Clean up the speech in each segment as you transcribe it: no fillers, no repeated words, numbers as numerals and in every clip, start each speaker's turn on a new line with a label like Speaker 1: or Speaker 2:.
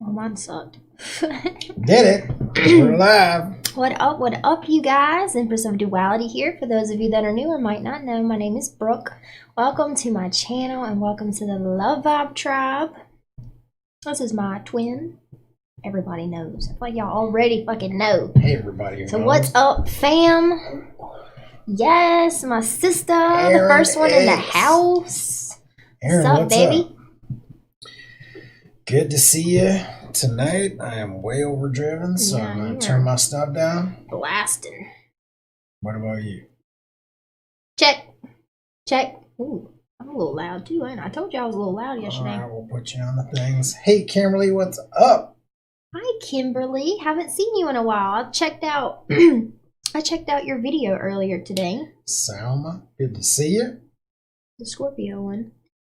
Speaker 1: Oh, mine sucked.
Speaker 2: Did it. We're live.
Speaker 1: What up, you guys? Empress of Duality here. For those of you that are new or might not know, my name is Brooke. Welcome to my channel and welcome to the Love Vibe Tribe. This is my twin. Everybody knows. I feel like y'all already fucking know.
Speaker 2: Hey, everybody.
Speaker 1: So what's up, fam? Yes, my sister,
Speaker 2: Aaron
Speaker 1: the first one in the
Speaker 2: X.
Speaker 1: house.
Speaker 2: Aaron,
Speaker 1: what's up,
Speaker 2: what's
Speaker 1: baby?
Speaker 2: up? Good to see you tonight. I am way overdriven, so
Speaker 1: Yeah,
Speaker 2: I'm going
Speaker 1: you
Speaker 2: to turn
Speaker 1: are.
Speaker 2: my stuff down.
Speaker 1: Blasting.
Speaker 2: What about you?
Speaker 1: Check. Ooh, I'm a little loud too, ain't I? I told you I was a little loud yesterday.
Speaker 2: All right, we'll put you on the things. Hey, Kimberly, what's up?
Speaker 1: Hi, Kimberly. Haven't seen you in a while. I checked out your video earlier today.
Speaker 2: Salma, good to see you.
Speaker 1: The Scorpio one.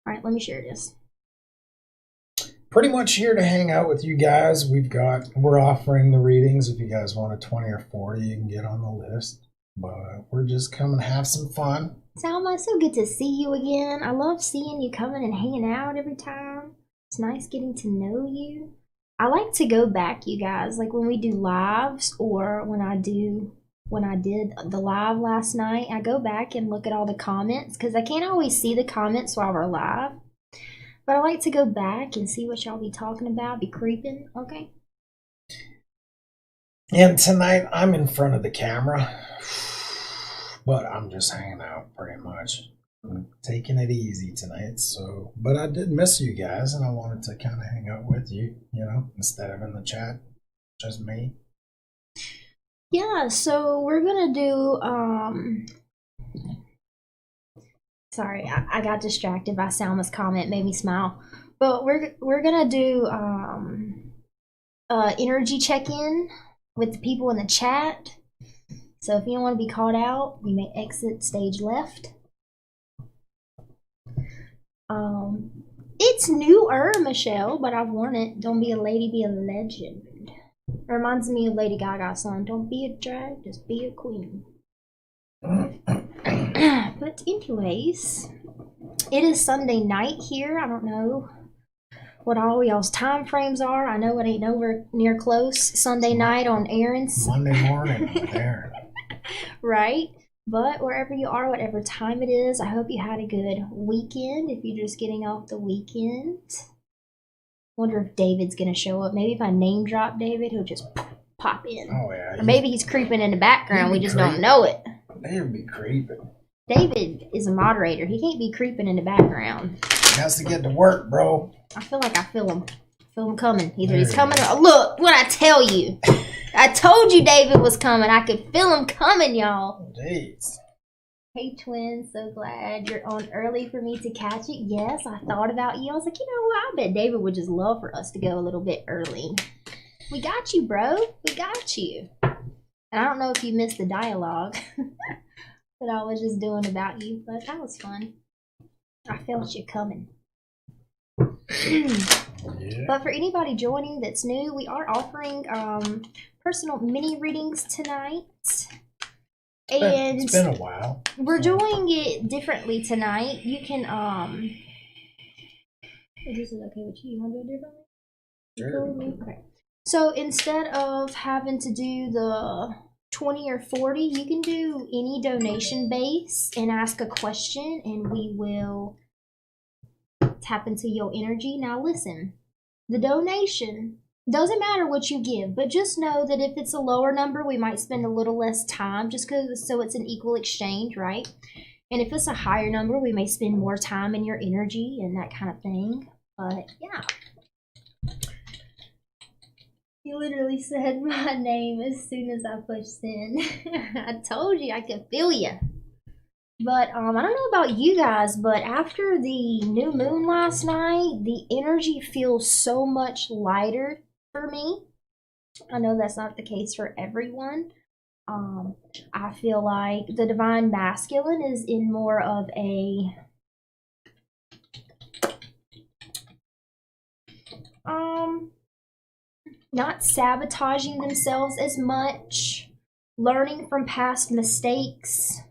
Speaker 1: All right, let me share this.
Speaker 2: Pretty much here to hang out with you guys. We're offering the readings. If you guys want a 20 or 40, you can get on the list. But we're just coming to have some fun.
Speaker 1: Salma, it's so good to see you again. I love seeing you coming and hanging out every time. It's nice getting to know you. I like to go back, you guys, like when we do lives or when I did the live last night, I go back and look at all the comments because I can't always see the comments while we're live. But I like to go back and see what y'all be talking about, be creeping, okay?
Speaker 2: And tonight I'm in front of the camera, but I'm just hanging out pretty much. I'm taking it easy tonight, but I did miss you guys and I wanted to kind of hang out with you, instead of in the chat, just me.
Speaker 1: Yeah, so we're gonna do, sorry, I got distracted by Salma's comment, made me smile. But we're gonna do energy check-in with the people in the chat. So if you don't want to be called out, you may exit stage left. It's newer, Michelle, but I've worn it. Don't be a lady, be a legend. It reminds me of Lady Gaga's song. Don't be a drag, just be a queen. But anyways, it is Sunday night here. I don't know what all y'all's time frames are. I know it ain't nowhere near close. Sunday night on Aaron's.
Speaker 2: Monday morning with Aaron.
Speaker 1: Right? But wherever you are, whatever time it is, I hope you had a good weekend. If you're just getting off the weekend. Wonder if David's gonna show up. Maybe if I name drop David, he'll just pop in.
Speaker 2: Oh yeah.
Speaker 1: Or maybe he's creeping in the background. We just don't know it.
Speaker 2: They'd be creeping.
Speaker 1: David is a moderator. He can't be creeping in the background.
Speaker 2: He has to get to work, bro.
Speaker 1: I feel like I feel him. Feel him coming. Either he's coming or look, what I tell you. I told you David was coming. I could feel him coming, y'all.
Speaker 2: Jeez.
Speaker 1: Hey twin, so glad you're on early for me to catch it. Yes, I thought about you. I was like, you know what? I bet David would just love for us to go a little bit early. We got you, bro. We got you. And I don't know if you missed the dialogue that I was just doing about you, but that was fun. I felt you coming.
Speaker 2: Yeah.
Speaker 1: But for anybody joining that's new, we are offering personal mini readings tonight. And
Speaker 2: it's been a while.
Speaker 1: We're doing it differently tonight. You can if this is okay with you. You want to do it differently?
Speaker 2: Sure.
Speaker 1: Okay. So instead of having to do the 20 or 40, you can do any donation base and ask a question and we will tap into your energy. Now listen, the donation doesn't matter what you give, but just know that if it's a lower number, we might spend a little less time just so it's an equal exchange, right? And if it's a higher number, we may spend more time in your energy and that kind of thing. But yeah. You literally said my name as soon as I pushed send. I told you I could feel you. But I don't know about you guys, but after the new moon last night, the energy feels so much lighter for me. I know that's not the case for everyone. I feel like the divine masculine is in more of a not sabotaging themselves as much, learning from past mistakes,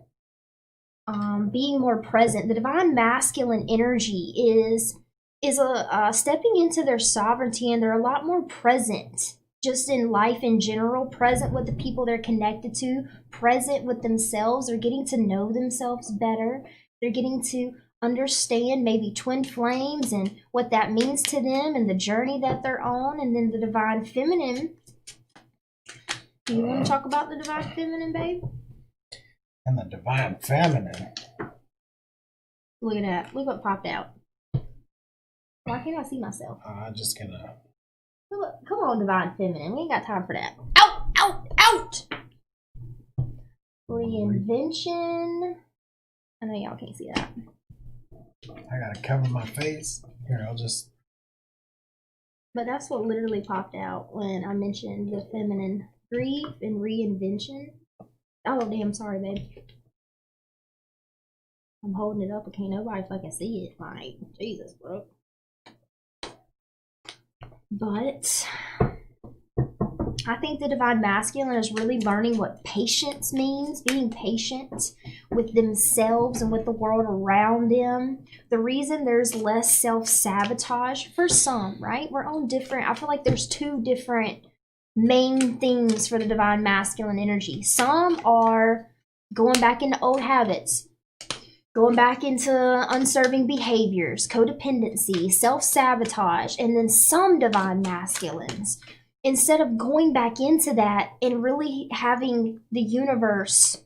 Speaker 1: being more present. The divine masculine energy is is a stepping into their sovereignty, and they're a lot more present just in life in general, present with the people they're connected to, present with themselves. They're getting to know themselves better. They're getting to understand maybe twin flames and what that means to them and the journey that they're on. And then the divine feminine. Do you want to talk about the divine feminine, babe?
Speaker 2: And the divine feminine.
Speaker 1: Look at that. Look what popped out. Why can't I see myself?
Speaker 2: I'm just gonna.
Speaker 1: Come on, divine feminine. We ain't got time for that. Out, out, out! Reinvention. I know y'all can't see that.
Speaker 2: I gotta cover my face. Here, I'll just.
Speaker 1: But that's what literally popped out when I mentioned the feminine. Grief and reinvention. Oh, damn, sorry, babe. I'm holding it up, but can't nobody fucking see it. Like, Jesus, bro. But I think the divine masculine is really learning what patience means, being patient with themselves and with the world around them. The reason there's less self-sabotage for some, right? We're on different, I feel like there's two different main things for the divine masculine energy. Some are going back into old habits, going back into unserving behaviors, codependency, self-sabotage, and then some divine masculines, instead of going back into that and really having the universe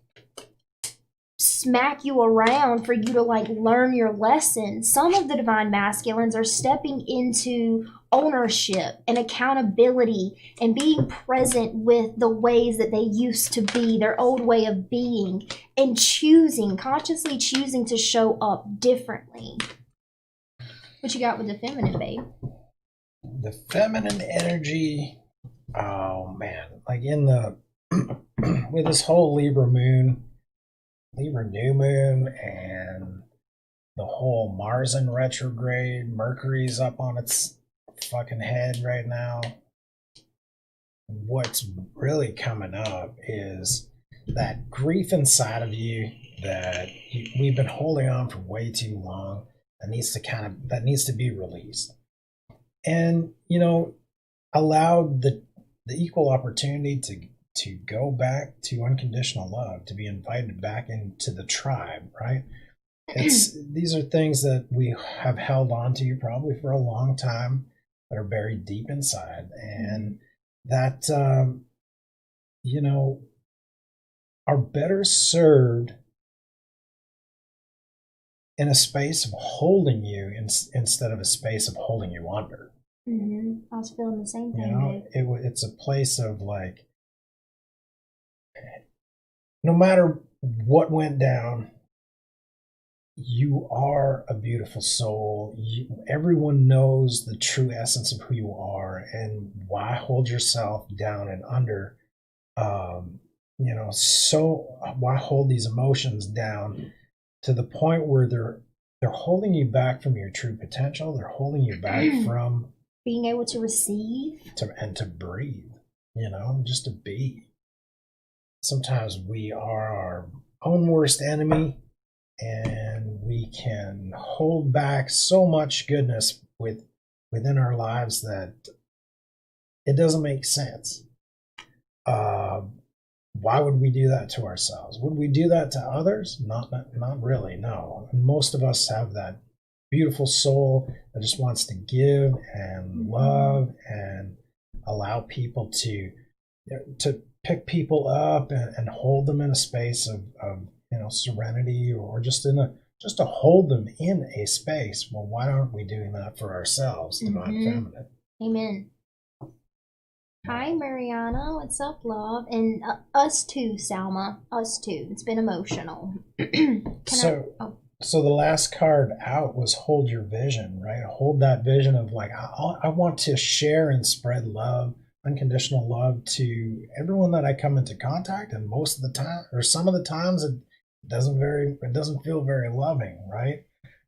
Speaker 1: smack you around for you to like learn your lesson, some of the divine masculines are stepping into ownership and accountability and being present with the ways that they used to be, their old way of being, and consciously choosing to show up differently. What you got with the feminine, babe?
Speaker 2: The feminine energy, oh man, like in the with this whole Libra new moon, and the whole Mars in retrograde, Mercury's up on its fucking head right now. What's really coming up is that grief inside of you that we've been holding on for way too long, that needs to be released, and allowed the equal opportunity to go back to unconditional love, to be invited back into the tribe, right? These are things that we have held on to probably for a long time, that are buried deep inside, and that are better served in a space of holding you instead of a space of holding you under.
Speaker 1: I was feeling the same thing.
Speaker 2: It's a place of like, no matter what went down, you are a beautiful soul. Everyone knows the true essence of who you are, and why hold yourself down and under. So why hold these emotions down to the point where they're holding you back from your true potential? They're holding you back from
Speaker 1: being able to receive
Speaker 2: and to breathe. Just to be. Sometimes we are our own worst enemy. And we can hold back so much goodness within our lives that it doesn't make sense. Why would we do that to ourselves? Would we do that to others? Not really, no. And most of us have that beautiful soul that just wants to give and love and allow people to pick people up and hold them in a space of serenity, or just to hold them in a space. Well, why aren't we doing that for ourselves, divine feminine?
Speaker 1: Amen. Hi, Mariana. What's up, love? And us too, Salma. Us too. It's been emotional.
Speaker 2: So the last card out was hold your vision, right? Hold that vision of like, I want to share and spread love, unconditional love, to everyone that I come into contact, and most of the time, or some of the times, it doesn't feel very loving, right?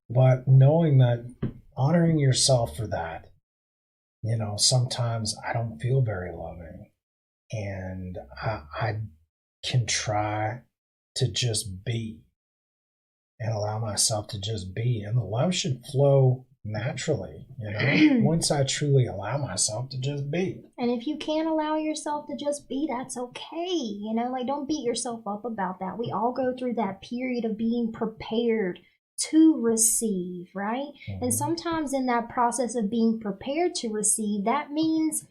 Speaker 2: But knowing that, honoring yourself for that, sometimes I don't feel very loving, and I can try to just be and allow myself to just be, and the love should flow naturally, once I truly allow myself to just be.
Speaker 1: And if you can't allow yourself to just be, that's okay. Like, don't beat yourself up about that. We all go through that period of being prepared to receive, right?
Speaker 2: Mm-hmm.
Speaker 1: And sometimes in that process of being prepared to receive, that means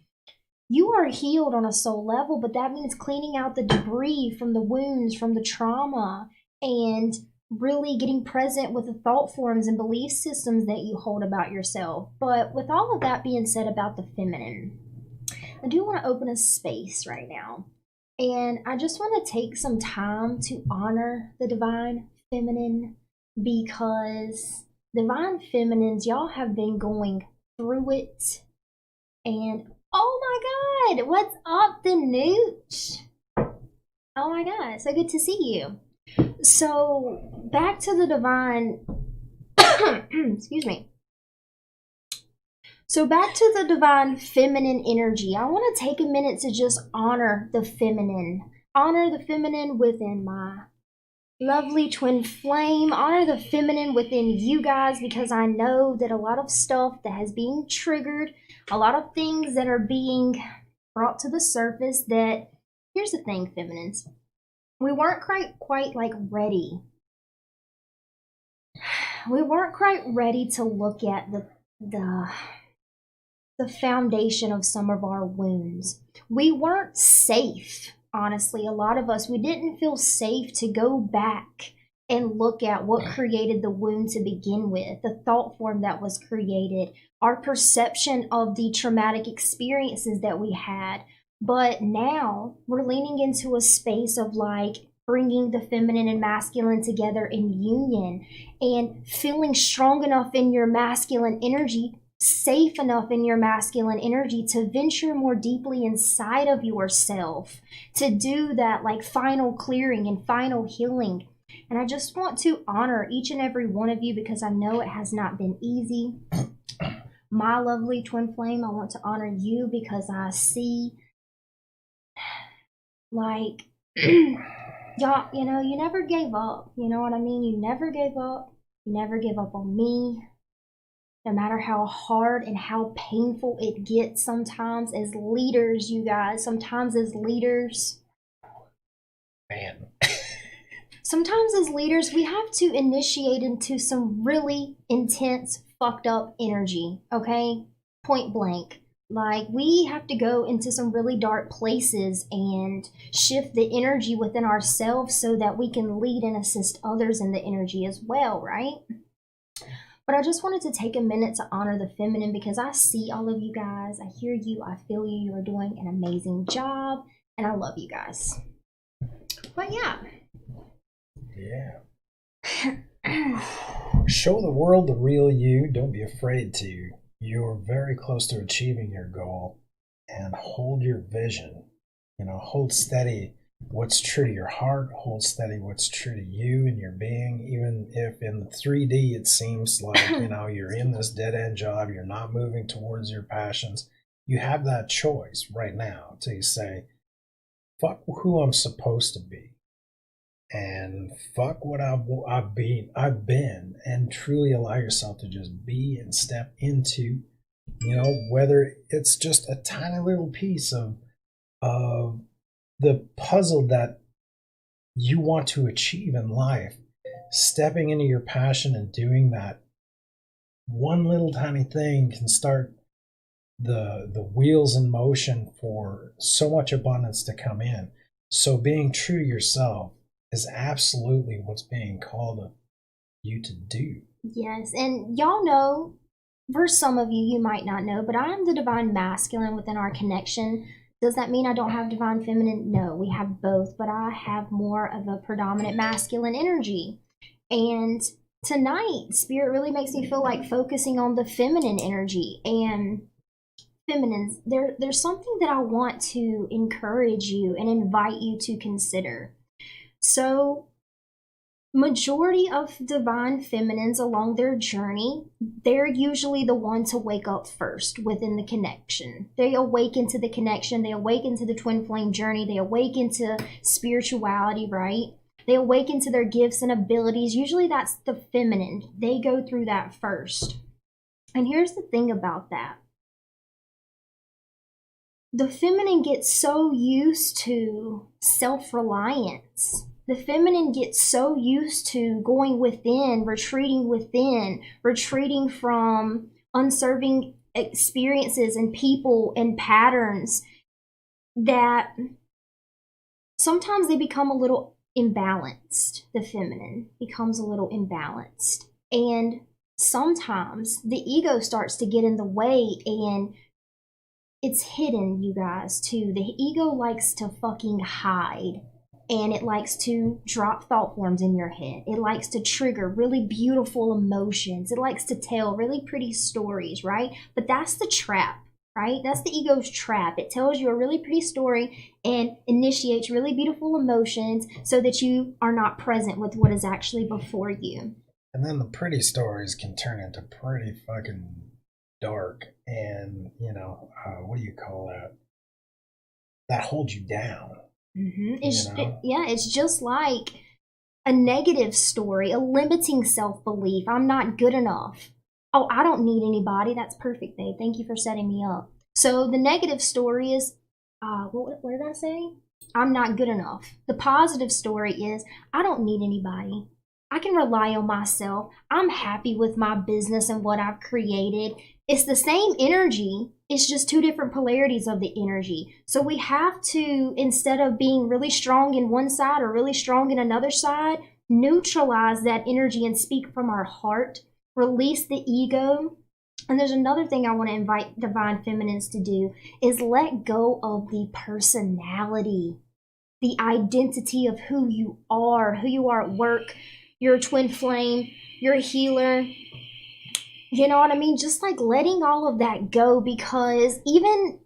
Speaker 1: you are healed on a soul level, but that means cleaning out the debris from the wounds, from the trauma, and really getting present with the thought forms and belief systems that you hold about yourself. But with all of that being said about the feminine, I do want to open a space right now. And I just want to take some time to honor the divine feminine, because divine feminines, y'all have been going through it. And oh my God, what's up, the Nooch? Oh my God, so good to see you. So back to the divine, excuse me. So back to the divine feminine energy. I want to take a minute to just honor the feminine. Honor the feminine within my lovely twin flame. Honor the feminine within you guys, because I know that a lot of stuff that has been triggered, a lot of things that are being brought to the surface, that, here's the thing, feminines. We weren't quite like ready. We weren't quite ready to look at the foundation of some of our wounds. We weren't safe, honestly. A lot of us, we didn't feel safe to go back and look at what created the wound to begin with, the thought form that was created, our perception of the traumatic experiences that we had. But now we're leaning into a space of like bringing the feminine and masculine together in union, and feeling strong enough in your masculine energy, safe enough in your masculine energy to venture more deeply inside of yourself, to do that like final clearing and final healing. And I just want to honor each and every one of you, because I know it has not been easy. My lovely twin flame, I want to honor you because I see like y'all, you never gave up. You know what I mean? You never gave up. You never give up on me. No matter how hard and how painful it gets sometimes as leaders, you guys, sometimes as leaders.
Speaker 2: Man.
Speaker 1: Sometimes as leaders, we have to initiate into some really intense, fucked up energy, okay? Point blank. Like, we have to go into some really dark places and shift the energy within ourselves so that we can lead and assist others in the energy as well, right? But I just wanted to take a minute to honor the feminine, because I see all of you guys. I hear you. I feel you. You are doing an amazing job. And I love you guys. But yeah.
Speaker 2: Yeah. Show the world the real you. Don't be afraid to. You're very close to achieving your goal. And hold your vision. Hold steady what's true to your heart. Hold steady what's true to you and your being. Even if in the 3D it seems like, you're in this dead-end job, you're not moving towards your passions. You have that choice right now to say, fuck who I'm supposed to be. And fuck what I've been, and truly allow yourself to just be and step into, whether it's just a tiny little piece of the puzzle that you want to achieve in life, stepping into your passion and doing that one little tiny thing can start the wheels in motion for so much abundance to come in. So being true to yourself is absolutely what's being called of you to do.
Speaker 1: Yes, and y'all know, for some of you, you might not know, but I am the divine masculine within our connection. Does that mean I don't have divine feminine? No, we have both, but I have more of a predominant masculine energy. And tonight, Spirit really makes me feel like focusing on the feminine energy. And feminines, there's something that I want to encourage you and invite you to consider. So, majority of divine feminines along their journey, they're usually the one to wake up first within the connection. They awaken to the connection, they awaken to the twin flame journey, they awaken to spirituality, right? They awaken to their gifts and abilities. Usually that's the feminine. They go through that first. And here's the thing about that. The feminine gets so used to self-reliance. The feminine gets so used to going within, retreating from unserving experiences and people and patterns that sometimes they become a little imbalanced. The feminine becomes a little imbalanced. And sometimes the ego starts to get in the way, and it's hidden, you guys, too. The ego likes to fucking hide, and it likes to drop thought forms in your head. It likes to trigger really beautiful emotions. It likes to tell really pretty stories, right? But that's the trap, right? That's the ego's trap. It tells you a really pretty story and initiates really beautiful emotions so that you are not present with what is actually before you.
Speaker 2: And then the pretty stories can turn into pretty fucking dark and, what do you call that? That holds you down.
Speaker 1: It's just like a negative story, a limiting self-belief. I'm not good enough. Oh, I don't need anybody. That's perfect, babe. Thank you for setting me up. So the negative story is, what did I say? I'm not good enough. The positive story is, I don't need anybody. I can rely on myself. I'm happy with my business and what I've created. It's the same energy. It's just two different polarities of the energy. So we have to, instead of being really strong in one side or really strong in another side, neutralize that energy and speak from our heart, release the ego. And there's another thing I want to invite divine feminines to do is let go of the personality, the identity of who you are at work. You're a twin flame, you're a healer. You know what I mean? Just like letting all of that go, because even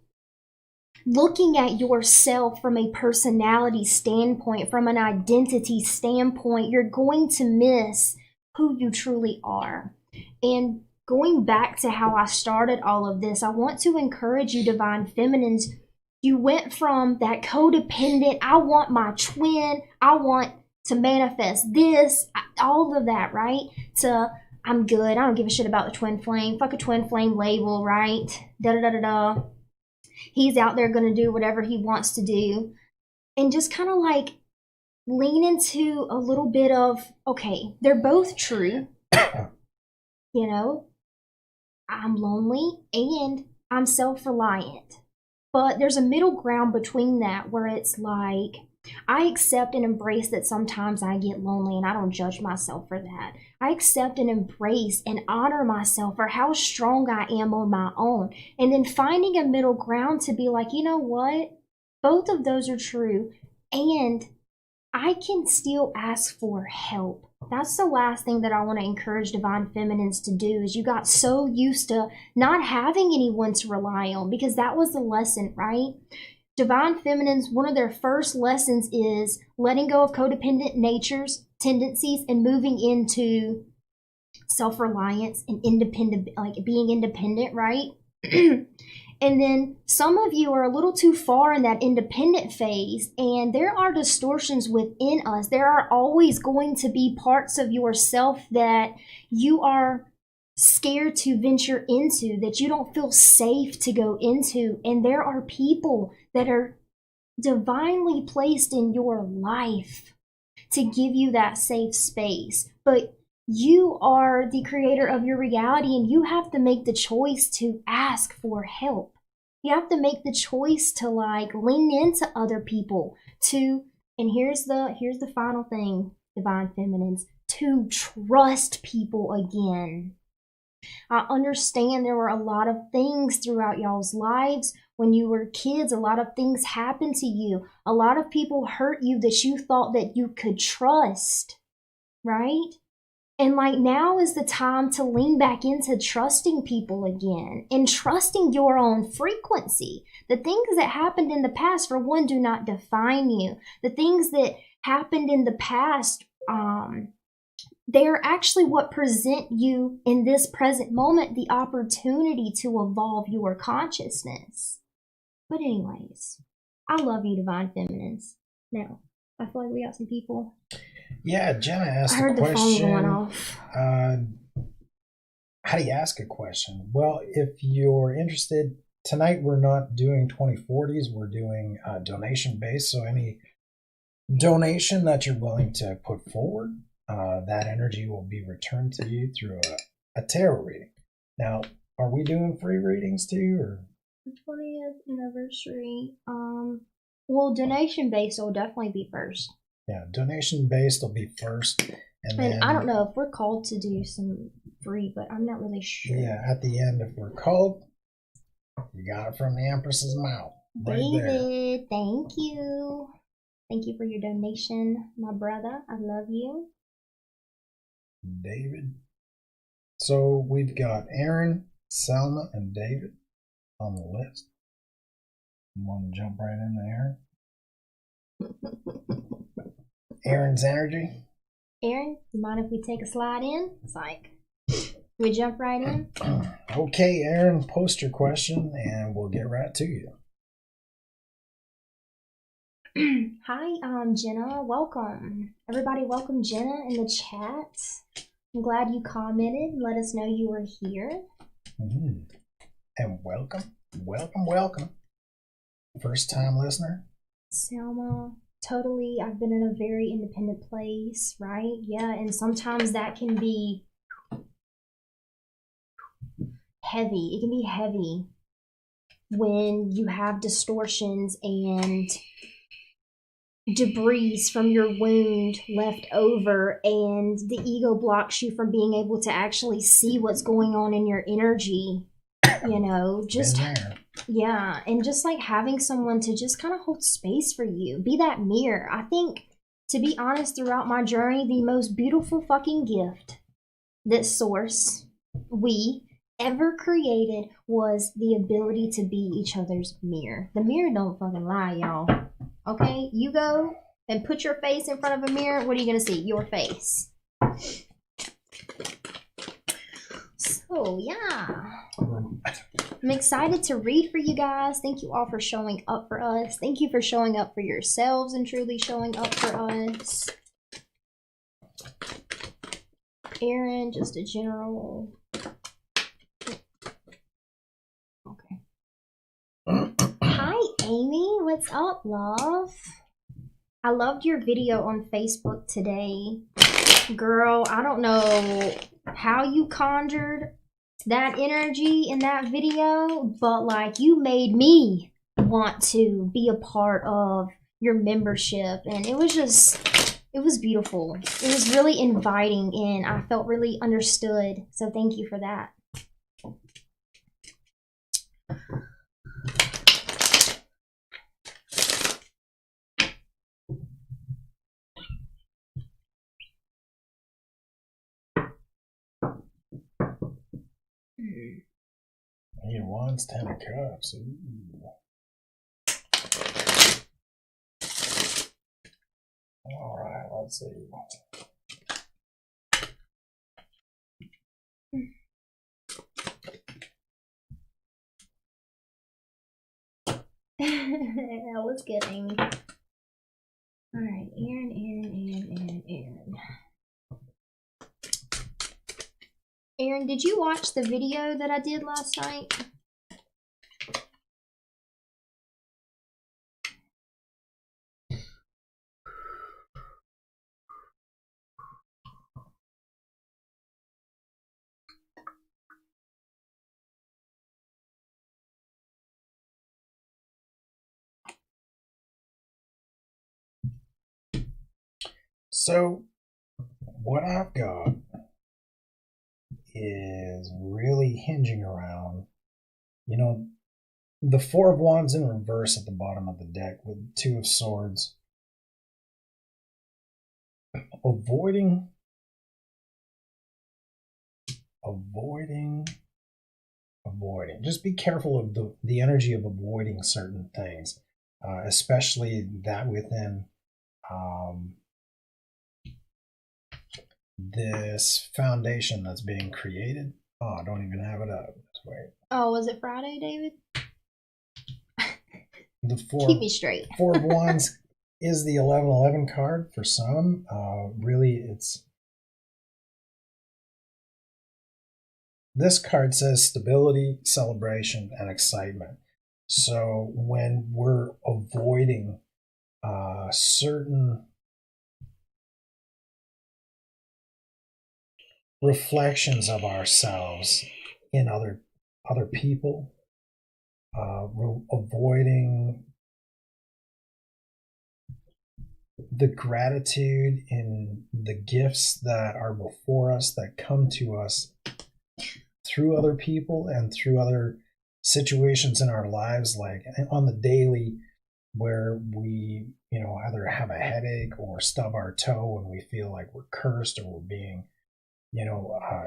Speaker 1: looking at yourself from a personality standpoint, from an identity standpoint, you're going to miss who you truly are. And going back to how I started all of this, I want to encourage you, divine feminines. You went from that codependent, I want my twin, I want to manifest this, all of that, right? To I'm good, I don't give a shit about the twin flame. Fuck a twin flame label, right? Da da da da da. He's out there gonna do whatever he wants to do. And just kind of like lean into a little bit of, okay, they're both true. I'm lonely and I'm self-reliant. But there's a middle ground between that where it's like, I accept and embrace that sometimes I get lonely, and I don't judge myself for that. I accept and embrace and honor myself for how strong I am on my own. And then finding a middle ground to be like, you know what? Both of those are true. And I can still ask for help. That's the last thing that I want to encourage divine feminines to do, is you got so used to not having anyone to rely on, because that was the lesson, right? Divine feminines, one of their first lessons is letting go of codependent natures, tendencies, and moving into self-reliance and independent, like being independent, right? And then some of you are a little too far in that independent phase, and there are distortions within us. There are always going to be parts of yourself that you are scared to venture into, that you don't feel safe to go into. And there are people that are divinely placed in your life to give you that safe space. But you are the creator of your reality, and you have to make the choice to ask for help. You have to make the choice to like lean into other people, to, and here's the final thing, divine feminines, to trust people again. I understand there were a lot of things throughout y'all's lives. When you were kids, a lot of things happened to you. A lot of people hurt you that you thought that you could trust, right? And like now is the time to lean back into trusting people again and trusting your own frequency. The things that happened in the past, for one, do not define you. The things that happened in the past, they are actually what present you in this present moment the opportunity to evolve your consciousness. But anyways, I love you, divine feminines. Now, I feel like we got some people.
Speaker 2: Yeah, Jenna asked
Speaker 1: I heard
Speaker 2: a question.
Speaker 1: the phone going off.
Speaker 2: how do you ask a question? Well, if you're interested, tonight we're not doing 2040s, we're doing donation based. So any donation that you're willing to put forward, that energy will be returned to you through a tarot reading. Now, are we doing free readings too, or
Speaker 1: 20th anniversary? Well, donation based will definitely be first.
Speaker 2: yeah, donation based will be first, and then
Speaker 1: I don't know if we're called to do some free, but I'm not really sure.
Speaker 2: yeah, at the end, if we're called, you got it from the Empress's mouth, right
Speaker 1: David,
Speaker 2: there.
Speaker 1: thank you. Thank you for your donation, my brother. I love you.
Speaker 2: David. So we've got Aaron, Selma, and David on the list. You want to jump right in there? Aaron's energy.
Speaker 1: Aaron, you mind if we take a slide in? It's like, we jump right in?
Speaker 2: Okay, Aaron, post your question and we'll get right to you.
Speaker 1: Hi, Jenna. Welcome. Everybody, welcome Jenna in the chat. I'm glad you commented and let us know you were here.
Speaker 2: Mm-hmm. And welcome. First time listener?
Speaker 1: Selma, totally. I've been in a very independent place, right? Yeah, and sometimes that can be heavy. It can be heavy when you have distortions and debris from your wound left over, and the ego blocks you from being able to actually see what's going on in your energy. You know, just yeah, and just like having someone to just kind of hold space for you, be that mirror. I think, to be honest, throughout my journey, the most beautiful fucking gift that Source, we, ever created was the ability to be each other's mirror. The mirror don't fucking lie, y'all. Okay, you go and put your face in front of a mirror. What are you gonna see? Your face. So yeah, I'm excited to read for you guys. Thank you all for showing up for us. Thank you for showing up for yourselves and truly showing up for us. Aaron, just a general. Okay. Hi, Amy. What's up, love? I loved your video on Facebook today. Girl, I don't know how you conjured that energy in that video, but like, you made me want to be a part of your membership, and it was beautiful. It was really inviting, and I felt really understood, so thank you for that.
Speaker 2: Eight of Wands, 10 of Cups. Ooh. All right, let's see.
Speaker 1: That was good, Amy. All right, Aaron. Aaron, did you watch the video that I did last night?
Speaker 2: So, what I've got is really hinging around, you know, the Four of Wands in reverse at the bottom of the deck with Two of Swords. Avoiding. Just be careful of the energy of avoiding certain things, especially that within this foundation that's being created. Oh, I don't even have it up. Let's wait.
Speaker 1: Oh, was it Friday, David?
Speaker 2: The
Speaker 1: Keep me straight.
Speaker 2: Four of Wands is the 1111 card for some. Really, it's this card says stability, celebration, and excitement. So when we're avoiding certain reflections of ourselves in other people, we're avoiding the gratitude in the gifts that are before us, that come to us through other people and through other situations in our lives, like on the daily, where we, either have a headache or stub our toe and we feel like we're cursed or we're being,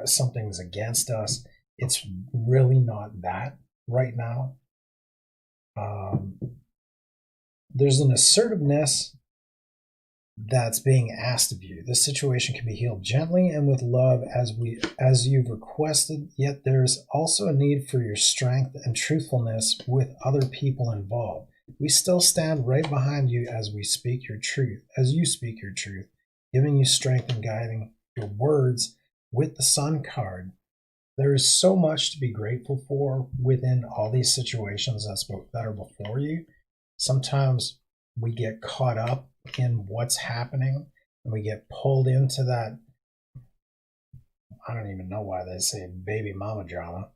Speaker 2: something's against us. It's really not that right now. There's an assertiveness that's being asked of you. This situation can be healed gently and with love as you've requested, yet there's also a need for your strength and truthfulness with other people involved. We still stand right behind you as you speak your truth, giving you strength and guiding your words with the Sun card. There is so much to be grateful for within all these situations that are before you. Sometimes we get caught up in what's happening and we get pulled into that, I don't even know why they say baby mama drama,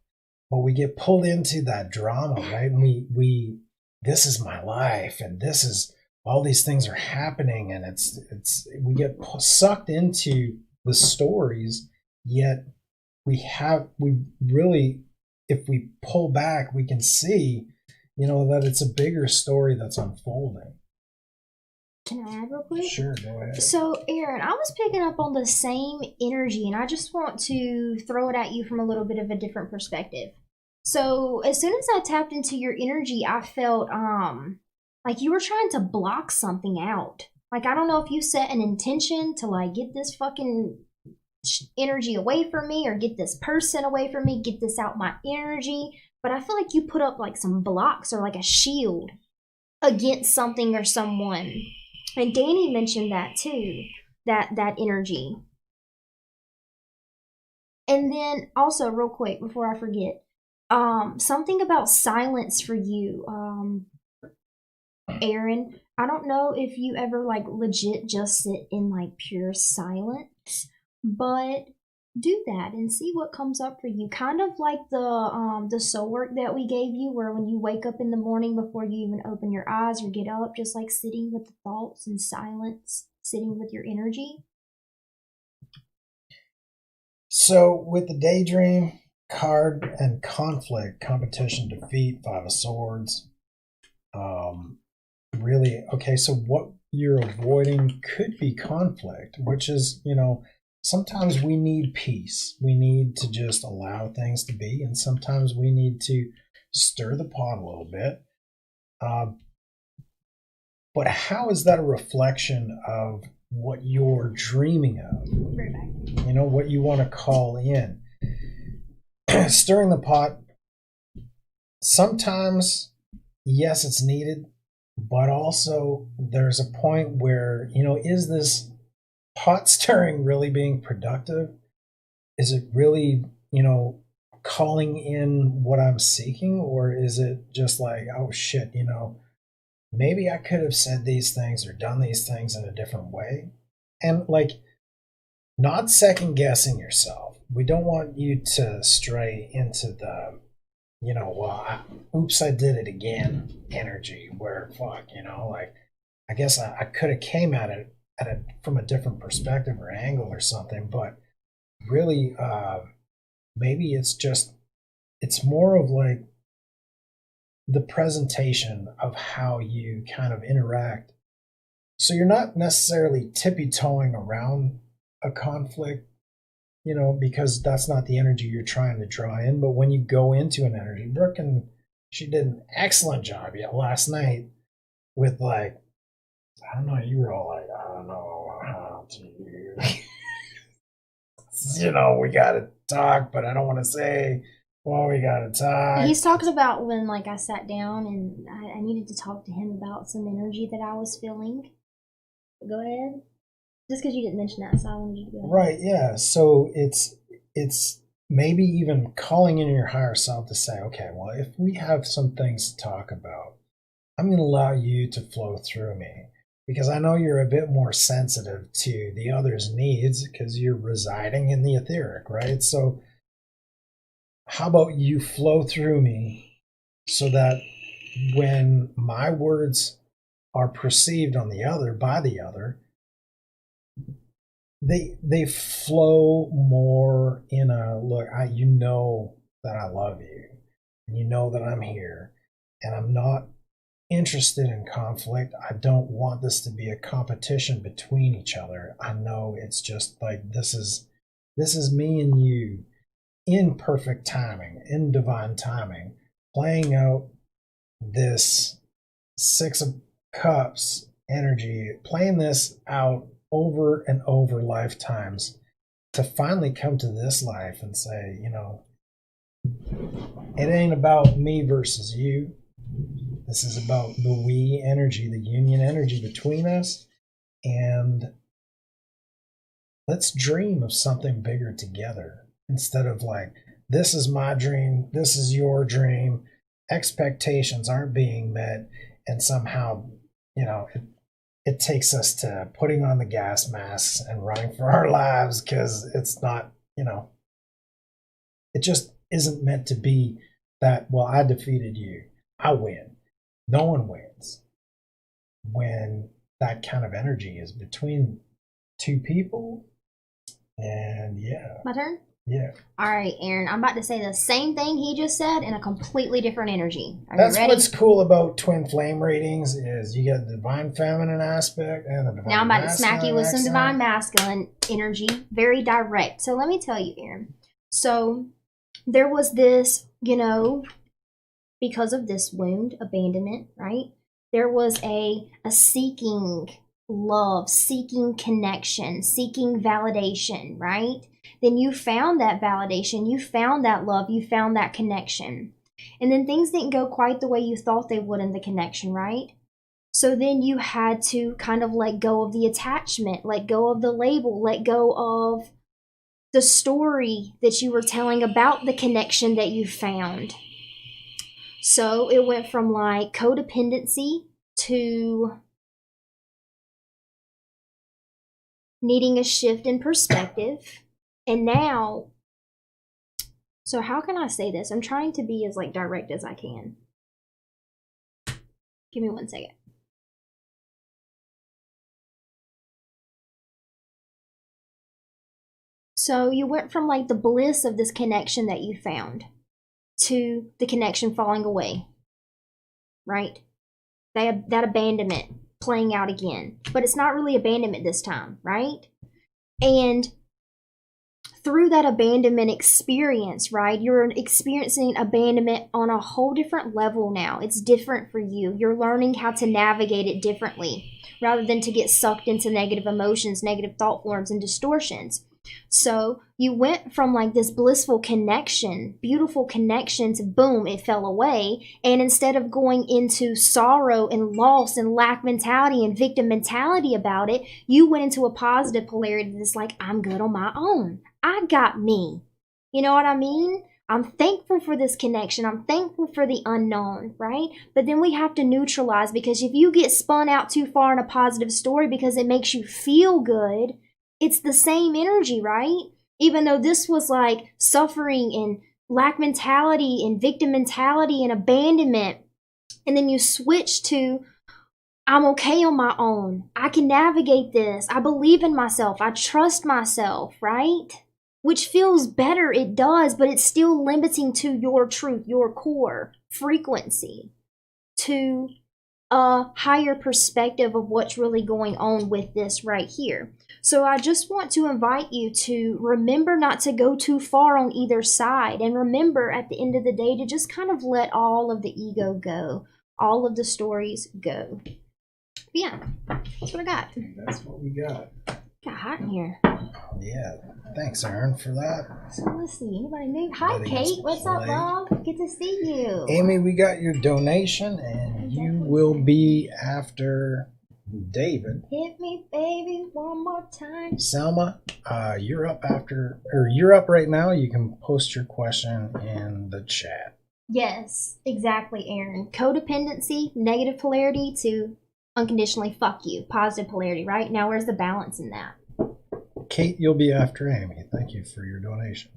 Speaker 2: but we get pulled into that drama, right? And we this is my life and this is all these things are happening, and we get sucked into the stories, yet we really, if we pull back, we can see, that it's a bigger story that's unfolding.
Speaker 1: Can I add real quick?
Speaker 2: Sure, go ahead.
Speaker 1: So, Aaron, I was picking up on the same energy, and I just want to throw it at you from a little bit of a different perspective. So, as soon as I tapped into your energy, I felt like you were trying to block something out. Like, I don't know if you set an intention to, like, get this fucking energy away from me or get this person away from me, get this out my energy, but I feel like you put up, like, some blocks or, like, a shield against something or someone. And Danny mentioned that too, that energy. And then also, real quick, before I forget, something about silence for you, Aaron. I don't know if you ever like legit just sit in like pure silence, but do that and see what comes up for you. Kind of like the soul work that we gave you, where when you wake up in the morning before you even open your eyes or get up, just like sitting with the thoughts in silence, sitting with your energy.
Speaker 2: So with the daydream card and conflict, competition, defeat, Five of Swords, really, okay, so what you're avoiding could be conflict, which is, sometimes we need peace. We need to just allow things to be, and sometimes we need to stir the pot a little bit. But how is that a reflection of what you're dreaming of? What you want to call in. Stirring the pot, sometimes, yes, it's needed, but also there's a point where, is this pot stirring really being productive? Is it really, calling in what I'm seeking? Or is it just like, oh shit, maybe I could have said these things or done these things in a different way? And like, not second guessing yourself. We don't want you to stray into the, oops, I did it again energy, where fuck, like, I guess I could have came at it from a different perspective or angle or something, but really, maybe it's more of like the presentation of how you kind of interact. So you're not necessarily tippy-toeing around a conflict, because that's not the energy you're trying to draw in. But when you go into an energy, Brooke, and she did an excellent job last night with, like, I don't know, you were all like, I don't know how to, we gotta talk, but I don't want to say, well, we gotta talk.
Speaker 1: He's talking about when, like, I sat down and I needed to talk to him about some energy that I was feeling. Go ahead. Just because you didn't mention that, so I wanted you to go ahead.
Speaker 2: Right, yeah. So it's maybe even calling in your higher self to say, okay, well, if we have some things to talk about, I'm going to allow you to flow through me because I know you're a bit more sensitive to the other's needs because you're residing in the etheric, right? So how about you flow through me so that when my words are perceived on the other by the other, they flow more in a look. You know that I love you, and you know that I'm here, and I'm not interested in conflict. I don't want this to be a competition between each other. I know it's just like this is me and you in perfect timing, in divine timing, playing out this Six of Cups energy, playing this out over and over lifetimes to finally come to this life and say, you know, it ain't about me versus you. This is about the we energy, the union energy between us. And let's dream of something bigger together instead of like, this is my dream, this is your dream. Expectations aren't being met. And somehow, you know, it takes us to putting on the gas masks and running for our lives because it's not, you know, it just isn't meant to be that, well, I defeated you, I win. No one wins when that kind of energy is between two people. And yeah.
Speaker 1: My turn?
Speaker 2: Yeah.
Speaker 1: All right, Aaron, I'm about to say the same thing he just said in a completely different energy.
Speaker 2: That's what's cool about twin flame readings is you get the divine feminine aspect and the divine
Speaker 1: now I'm about to smack you with some
Speaker 2: accent.
Speaker 1: divine masculine energy, very direct. So let me tell you, Aaron. So there was this, you know, because of this wound, abandonment, right? There was a seeking love, seeking connection, seeking validation, right? Then you found that validation, you found that love, you found that connection. And then things didn't go quite the way you thought they would in the connection, right? So then you had to kind of let go of the attachment, let go of the label, let go of the story that you were telling about the connection that you found. So it went from like codependency to needing a shift in perspective. And now, so how can I say this? I'm trying to be as like direct as I can. Give me 1 second. So you went from like the bliss of this connection that you found to the connection falling away, right? That abandonment playing out again. But it's not really abandonment this time, right? And through that abandonment experience, right, you're experiencing abandonment on a whole different level now. It's different for you. You're learning how to navigate it differently rather than to get sucked into negative emotions, negative thought forms, and distortions. So you went from like this blissful connection, beautiful connection to boom, it fell away. And instead of going into sorrow and loss and lack mentality and victim mentality about it, you went into a positive polarity that's like, I'm good on my own. I got me. You know what I mean? I'm thankful for this connection. I'm thankful for the unknown, right? But then we have to neutralize, because if you get spun out too far in a positive story because it makes you feel good, it's the same energy, right? Even though this was like suffering and lack mentality and victim mentality and abandonment. And then you switch to, I'm okay on my own. I can navigate this. I believe in myself. I trust myself, right? Which feels better, it does, but it's still limiting to your truth, your core frequency, to a higher perspective of what's really going on with this right here. So I just want to invite you to remember not to go too far on either side, and remember at the end of the day to just kind of let all of the ego go, all of the stories go. But yeah, that's what I got.
Speaker 2: That's what we got.
Speaker 1: Got hot in here.
Speaker 2: Yeah, thanks, Aaron, for that.
Speaker 1: So let's see, anybody new? Hi, Kate. What's up, love? Good to see you.
Speaker 2: Amy, we got your donation, and you will be after David.
Speaker 1: Hit me, baby, one more time.
Speaker 2: Selma, you're up you're up right now. You can post your question in the chat.
Speaker 1: Yes, exactly, Aaron. Codependency, negative polarity to unconditionally fuck you, positive polarity, right? Now where's the balance in that?
Speaker 2: Kate, you'll be after Amy. Thank you for your donation.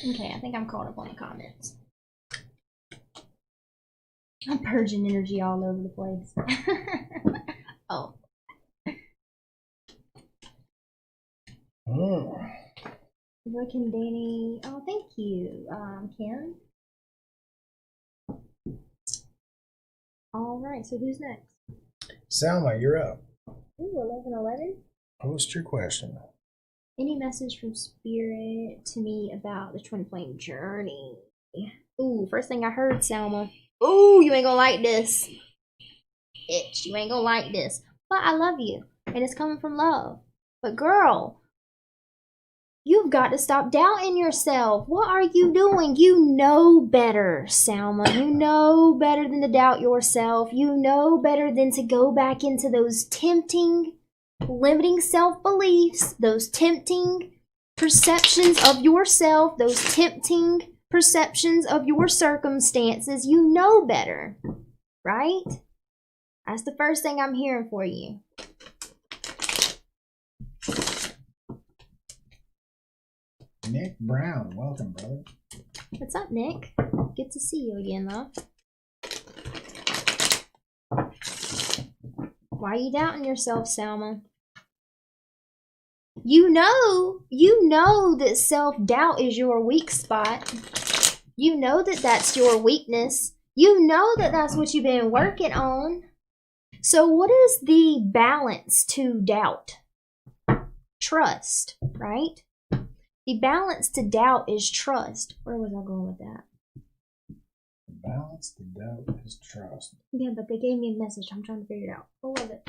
Speaker 1: Okay, I think I'm caught up on the comments. I'm purging energy all over the place. Oh. Look and Danny. Oh, thank you, Kim. All right, so who's next?
Speaker 2: Selma, you're up.
Speaker 1: Ooh, 11:11.
Speaker 2: Post your question.
Speaker 1: Any message from Spirit to me about the twin flame journey? Ooh, first thing I heard, Selma. Ooh, you ain't gonna like this. Bitch, you ain't gonna like this. But I love you, and it's coming from love. But girl, you've got to stop doubting yourself. What are you doing? You know better, Selma. You know better than to doubt yourself. You know better than to go back into those tempting, limiting self-beliefs, those tempting perceptions of yourself, those tempting perceptions of your circumstances. You know better, right? That's the first thing I'm hearing for you.
Speaker 2: Nick Brown, welcome, brother.
Speaker 1: What's up, Nick? Good to see you again, though. Why are you doubting yourself, Selma? You know that self-doubt is your weak spot. You know that that's your weakness. You know that that's what you've been working on. So what is the balance to doubt? Trust, right? The balance to doubt is trust. Where was I going with that?
Speaker 2: The balance to doubt is trust.
Speaker 1: Yeah, but they gave me a message. I'm trying to figure it out. What was it?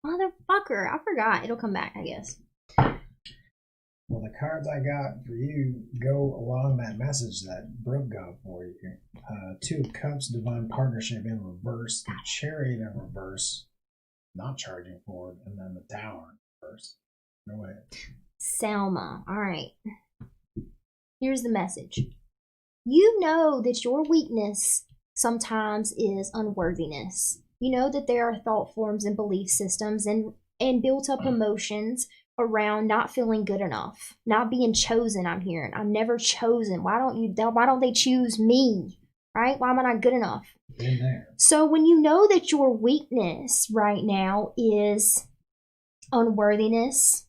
Speaker 1: Motherfucker, I forgot. It'll come back, I guess.
Speaker 2: Well, the cards I got for you go along that message that Brooke got for you. Two of Cups, Divine Partnership in reverse, the Chariot in reverse, not charging forward, and then the Tower in reverse. Go ahead.
Speaker 1: Selma, all right. Here's the message. You know that your weakness sometimes is unworthiness. You know that there are thought forms and belief systems and built up emotions around not feeling good enough, not being chosen. I'm hearing, I'm never chosen. Why don't they choose me? Right? Why am I not good enough?
Speaker 2: In there.
Speaker 1: So when you know that your weakness right now is unworthiness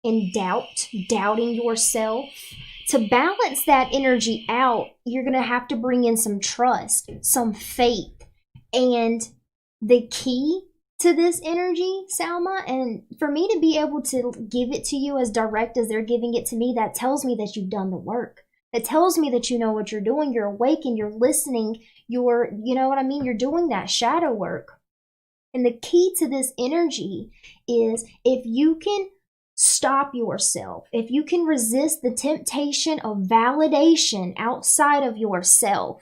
Speaker 1: and doubting yourself, to balance that energy out, you're going to have to bring in some trust, some faith. And the key to this energy, Selma, and for me to be able to give it to you as direct as they're giving it to me, that tells me that you've done the work. It tells me that you know what you're doing. You're awake and you're listening. You know what I mean? You're doing that shadow work. And the key to this energy is if you can stop yourself, if you can resist the temptation of validation outside of yourself,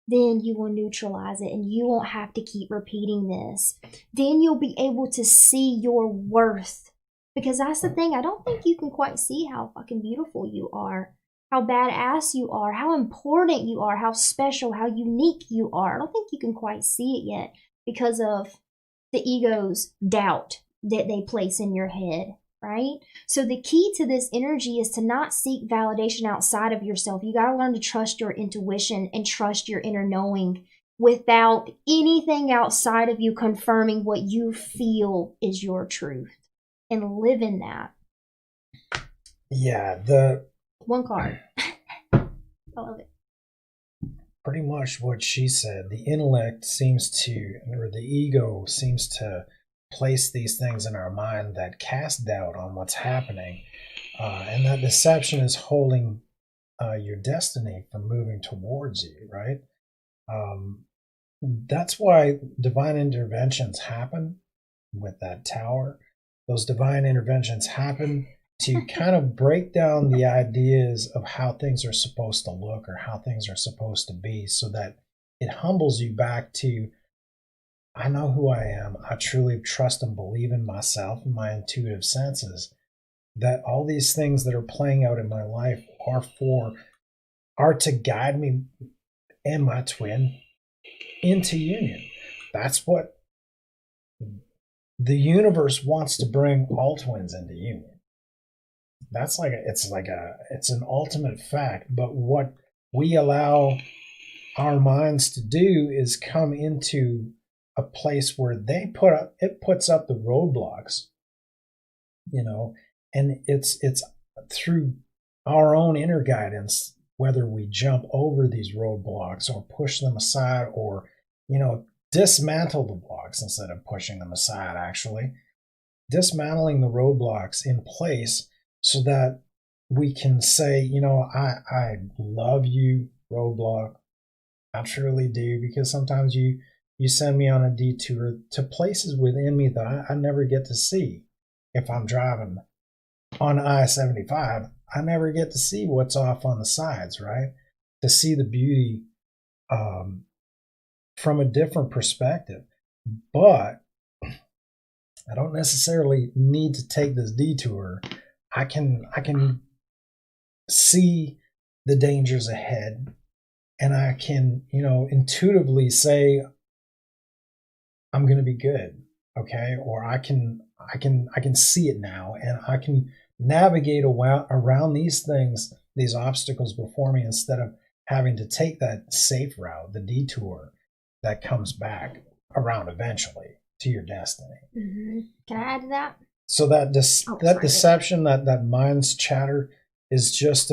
Speaker 1: then you will neutralize it and you won't have to keep repeating this. Then you'll be able to see your worth. Because that's the thing, I don't think you can quite see how fucking beautiful you are, how badass you are, how important you are, how special, how unique you are. I don't think you can quite see it yet because of the ego's doubt that they place in your head, right? So the key to this energy is to not seek validation outside of yourself. You got to learn to trust your intuition and trust your inner knowing without anything outside of you confirming what you feel is your truth, and live in that.
Speaker 2: Yeah, the
Speaker 1: one card. I love it.
Speaker 2: Pretty much what she said. The intellect seems to, or the ego seems to place these things in our mind that cast doubt on what's happening. And that deception is holding your destiny from moving towards you, right? That's why divine interventions happen with that tower. Those divine interventions happen to kind of break down the ideas of how things are supposed to look or how things are supposed to be, so that it humbles you back to, I know who I am. I truly trust and believe in myself and my intuitive senses, that all these things that are playing out in my life are to guide me and my twin into union. That's what the universe wants, to bring all twins into union. That's it's an ultimate fact. But what we allow our minds to do is come into a place where it puts up the roadblocks, and it's through our own inner guidance, whether we jump over these roadblocks or push them aside, or dismantle the blocks instead of pushing them aside, actually dismantling the roadblocks in place, so that we can say, I love you, roadblock. I truly do, because sometimes you send me on a detour to places within me that I never get to see. If I'm driving on I-75, I never get to see what's off on the sides, right? To see the beauty from a different perspective. But I don't necessarily need to take this detour. I can see the dangers ahead, and I can, intuitively say, I'm going to be good, okay? Or I can see it now, and I can navigate around these things, these obstacles before me, instead of having to take that safe route, the detour that comes back around eventually to your destiny.
Speaker 1: Mm-hmm. Can I add to that?
Speaker 2: So that deception, that mind's chatter, is just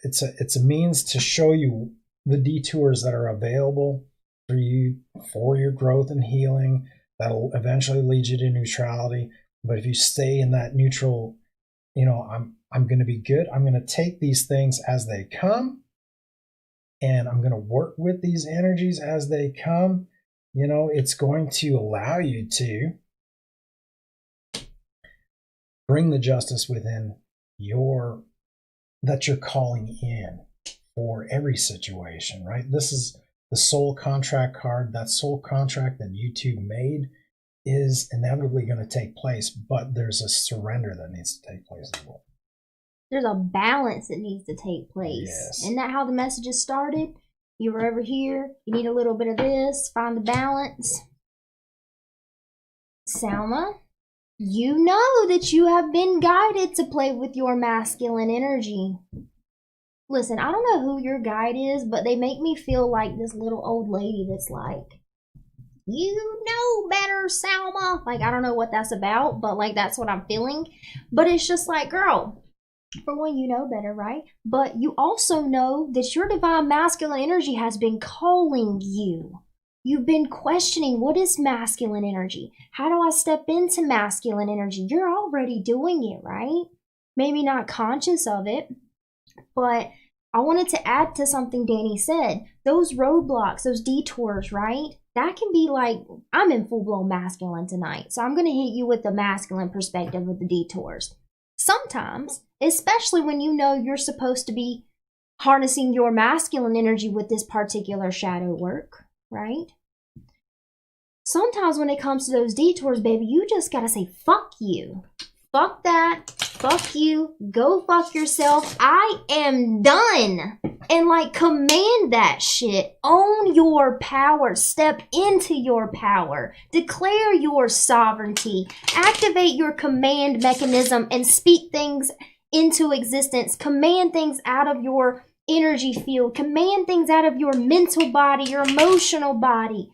Speaker 2: it's a means to show you the detours that are available for you, for your growth and healing. That'll eventually lead you to neutrality. But if you stay in that neutral, I'm going to be good. I'm going to take these things as they come, and I'm going to work with these energies as they come. It's going to allow you to bring the justice within that you're calling in for every situation, right? This is the soul contract card. That soul contract that you two made is inevitably going to take place, but there's a surrender that needs to take place as well.
Speaker 1: There's a balance that needs to take place.
Speaker 2: Yes.
Speaker 1: Isn't that how the messages started? You were over here, you need a little bit of this, find the balance. Salma, you know that you have been guided to play with your masculine energy. Listen, I don't know who your guide is, but they make me feel like this little old lady that's like, you know better, Salma. Like, I don't know what that's about, but like, that's what I'm feeling. But it's just like, girl, for one, you know better, right? But you also know that your divine masculine energy has been calling you. You've been questioning, what is masculine energy? How do I step into masculine energy? You're already doing it, right? Maybe not conscious of it, but I wanted to add to something Danny said. Those roadblocks, those detours, right? That can be like, I'm in full-blown masculine tonight, so I'm going to hit you with the masculine perspective of the detours. Sometimes, especially when you know you're supposed to be harnessing your masculine energy with this particular shadow work, right? Sometimes when it comes to those detours, baby, you just gotta say, fuck you. Fuck that. Fuck you. Go fuck yourself. I am done. And like, command that shit. Own your power. Step into your power. Declare your sovereignty. Activate your command mechanism and speak things into existence. Command things out of your energy field. Command things out of your mental body, your emotional body.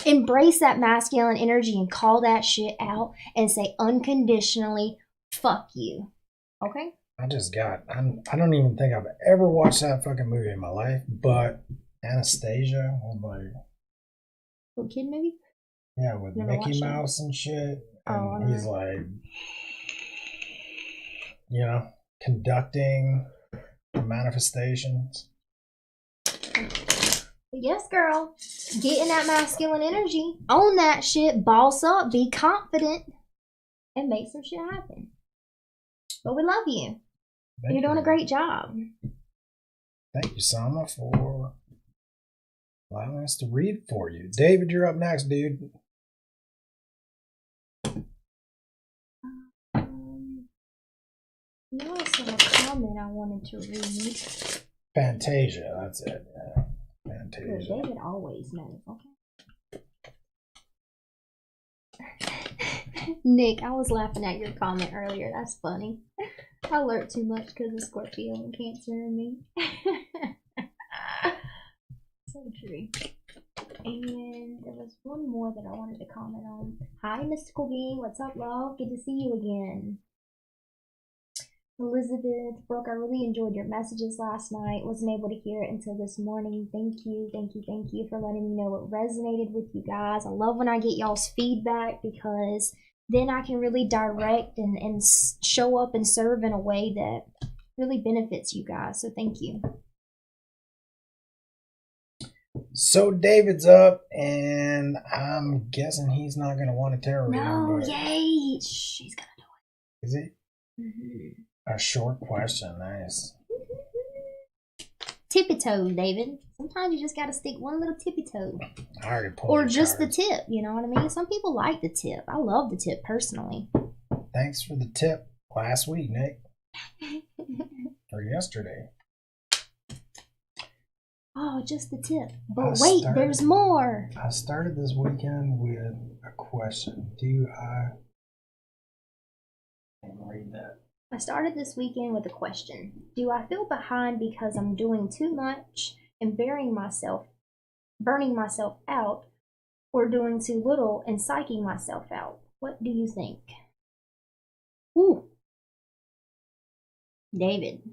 Speaker 1: Embrace that masculine energy and call that shit out and say unconditionally, fuck you. Okay?
Speaker 2: I don't even think I've ever watched that fucking movie in my life, but Anastasia was like...
Speaker 1: Little kid movie?
Speaker 2: Yeah, with Mickey Mouse and shit. And he's like, conducting a manifestations.
Speaker 1: Yes, girl. Get in that masculine energy. Own that shit. Boss up. Be confident. And make some shit happen. But we love you. You're doing a great job.
Speaker 2: Thank you, Sama, for allowing us to read for you. David, you're up next, dude.
Speaker 1: You also have a comment I wanted to read.
Speaker 2: Fantasia, that's it. Yeah. Fantasia.
Speaker 1: Good, David always knows. Okay. Nick, I was laughing at your comment earlier. That's funny. I lurk too much because of Scorpio and Cancer in me. So true. And there was one more that I wanted to comment on. Hi, Mystical Being. What's up, love? Good to see you again. Elizabeth, Brooke, I really enjoyed your messages last night. Wasn't able to hear it until this morning. Thank you for letting me know what resonated with you guys. I love when I get y'all's feedback because then I can really direct and show up and serve in a way that really benefits you guys. So thank you.
Speaker 2: So David's up, and I'm guessing he's not going to want to tarot reading.
Speaker 1: No, yay! She's going to do
Speaker 2: it. Is it?
Speaker 1: Mm-hmm.
Speaker 2: A short question, nice.
Speaker 1: Tippy toe, David. Sometimes you just gotta stick one little tippy toe.
Speaker 2: I already pulled
Speaker 1: or just
Speaker 2: cards.
Speaker 1: the tip, you know what I mean? Some people like the tip. I love the tip personally.
Speaker 2: Thanks for the tip last week, Nick. Or yesterday.
Speaker 1: Oh, just the tip. But wait, there's more.
Speaker 2: I started this weekend with a question. Read that.
Speaker 1: I started this weekend with a question. Do I feel behind because I'm doing too much and burning myself out, or doing too little and psyching myself out? What do you think? Ooh. David.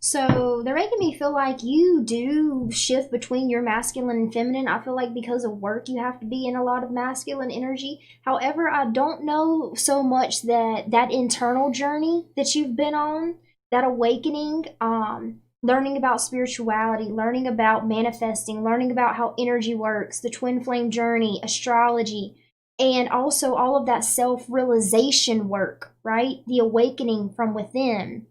Speaker 1: So they're making me feel like you do shift between your masculine and feminine. I feel like because of work, you have to be in a lot of masculine energy. However, I don't know so much that internal journey that you've been on, that awakening, learning about spirituality, learning about manifesting, learning about how energy works, the twin flame journey, astrology, and also all of that self-realization work, right? The awakening from within.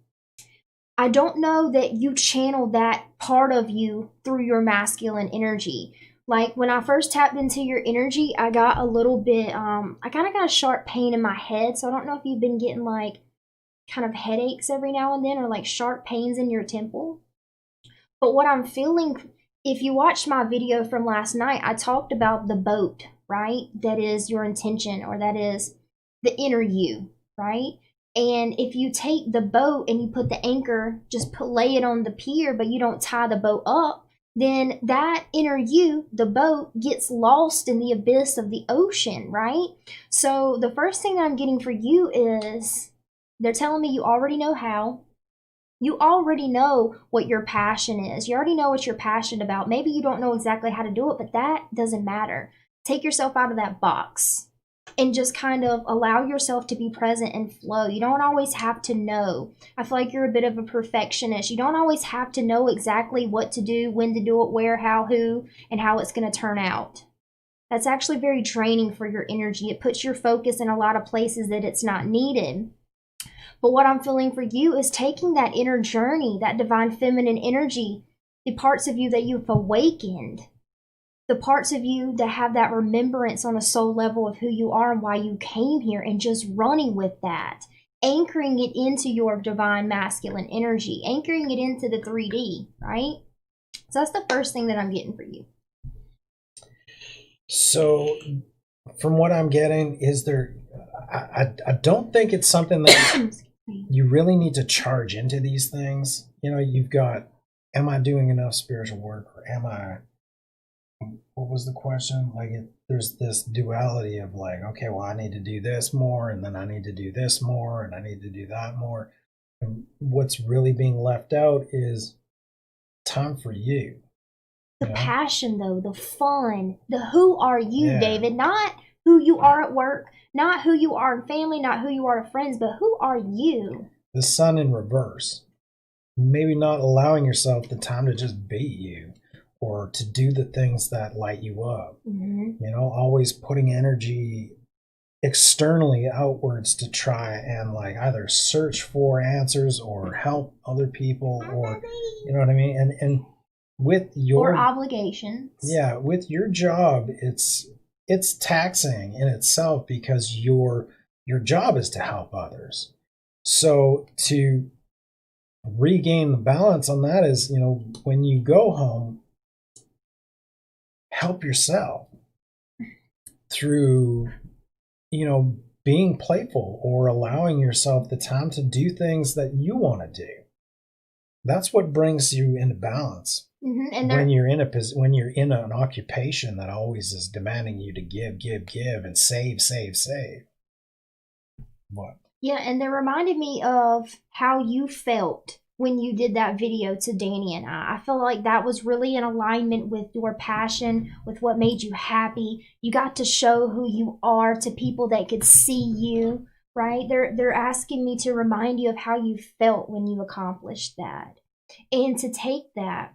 Speaker 1: I don't know that you channel that part of you through your masculine energy. Like when I first tapped into your energy, I got a little bit, I kind of got a sharp pain in my head. So I don't know if you've been getting like kind of headaches every now and then or like sharp pains in your temple. But what I'm feeling, if you watched my video from last night, I talked about the boat, right? That is your intention, or that is the inner you, right? And if you take the boat and you put the anchor, lay it on the pier, but you don't tie the boat up, then that inner you, the boat, gets lost in the abyss of the ocean, right? So the first thing that I'm getting for you is, they're telling me you already know how. You already know what your passion is. You already know what you're passionate about. Maybe you don't know exactly how to do it, but that doesn't matter. Take yourself out of that box and just kind of allow yourself to be present and flow. You don't always have to know. I feel like you're a bit of a perfectionist. You don't always have to know exactly what to do, when to do it, where, how, who, and how it's going to turn out. That's actually very draining for your energy. It puts your focus in a lot of places that it's not needed. But what I'm feeling for you is taking that inner journey, that divine feminine energy, the parts of you that you've awakened, the parts of you that have that remembrance on a soul level of who you are and why you came here, and just running with that, anchoring it into your divine masculine energy, anchoring it into the 3D, right? So that's the first thing that I'm getting for you.
Speaker 2: So from what I'm getting, is there, I don't think it's something that you really need to charge into these things. You know, you've got, am I doing enough spiritual work, or am I, what was the question? Like, there's this duality of like, okay, well, I need to do this more, and then I need to do this more, and I need to do that more. And what's really being left out is time for you.
Speaker 1: The passion, though, the fun, the who are you, yeah. David, not who you are at work, not who you are in family, not who you are to friends, but who are you?
Speaker 2: The sun in reverse. Maybe not allowing yourself the time to just be you or to do the things that light you up.
Speaker 1: Mm-hmm.
Speaker 2: You know, always putting energy externally outwards to try and like either search for answers or help other people, or you know what I mean? And with your
Speaker 1: or obligations.
Speaker 2: Yeah, with your job, it's taxing in itself because your job is to help others. So to regain the balance on that is, you know, when you go home, help yourself through, you know, being playful or allowing yourself the time to do things that you want to do. That's what brings you into balance.
Speaker 1: Mm-hmm. And
Speaker 2: when you're in an occupation that always is demanding you to give and save. What?
Speaker 1: Yeah, and they reminded me of how you felt when you did that video to Danny and I. I feel like that was really in alignment with your passion, with what made you happy. You got to show who you are to people that could see you, right? They're asking me to remind you of how you felt when you accomplished that. And to take that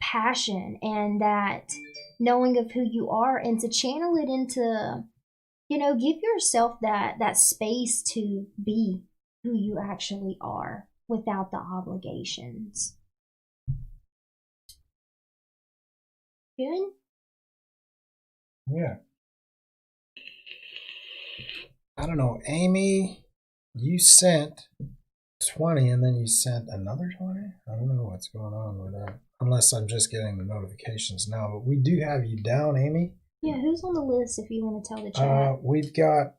Speaker 1: passion and that knowing of who you are and to channel it into, you know, give yourself that space to be who you actually are without the obligations. Good?
Speaker 2: Yeah. I don't know, Amy, you sent 20 and then you sent another 20? I don't know what's going on with that. Unless I'm just getting the notifications now. But we do have you down, Amy.
Speaker 1: Yeah, who's on the list if you want to tell the chat?
Speaker 2: We've got,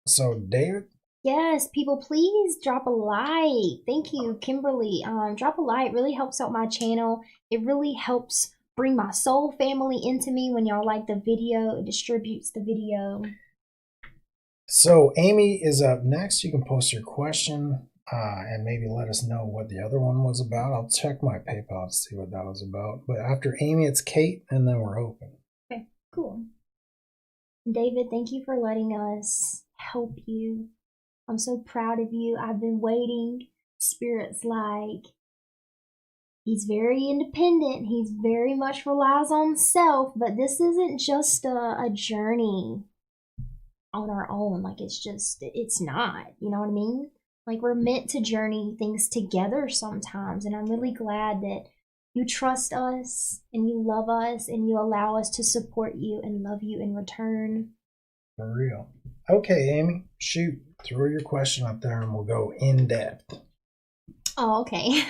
Speaker 2: so David?
Speaker 1: Yes, people, please drop a like. Thank you, Kimberly. Drop a like. It really helps out my channel. It really helps bring my soul family into me when y'all like the video. It distributes the video.
Speaker 2: So Amy is up next. You can post your question and maybe let us know what the other one was about. I'll check my PayPal to see what that was about. But after Amy, it's Kate, and then we're open.
Speaker 1: Okay, cool. David, thank you for letting us help you. I'm so proud of you. I've been waiting. Spirit's like, he's very independent. He's very much relies on himself, but this isn't just a journey on our own. Like, it's not, you know what I mean? Like, we're meant to journey things together sometimes, and I'm really glad that you trust us and you love us and you allow us to support you and love you in return.
Speaker 2: For real. Okay, Amy, shoot. Throw your question up there and we'll go in depth.
Speaker 1: Oh, okay.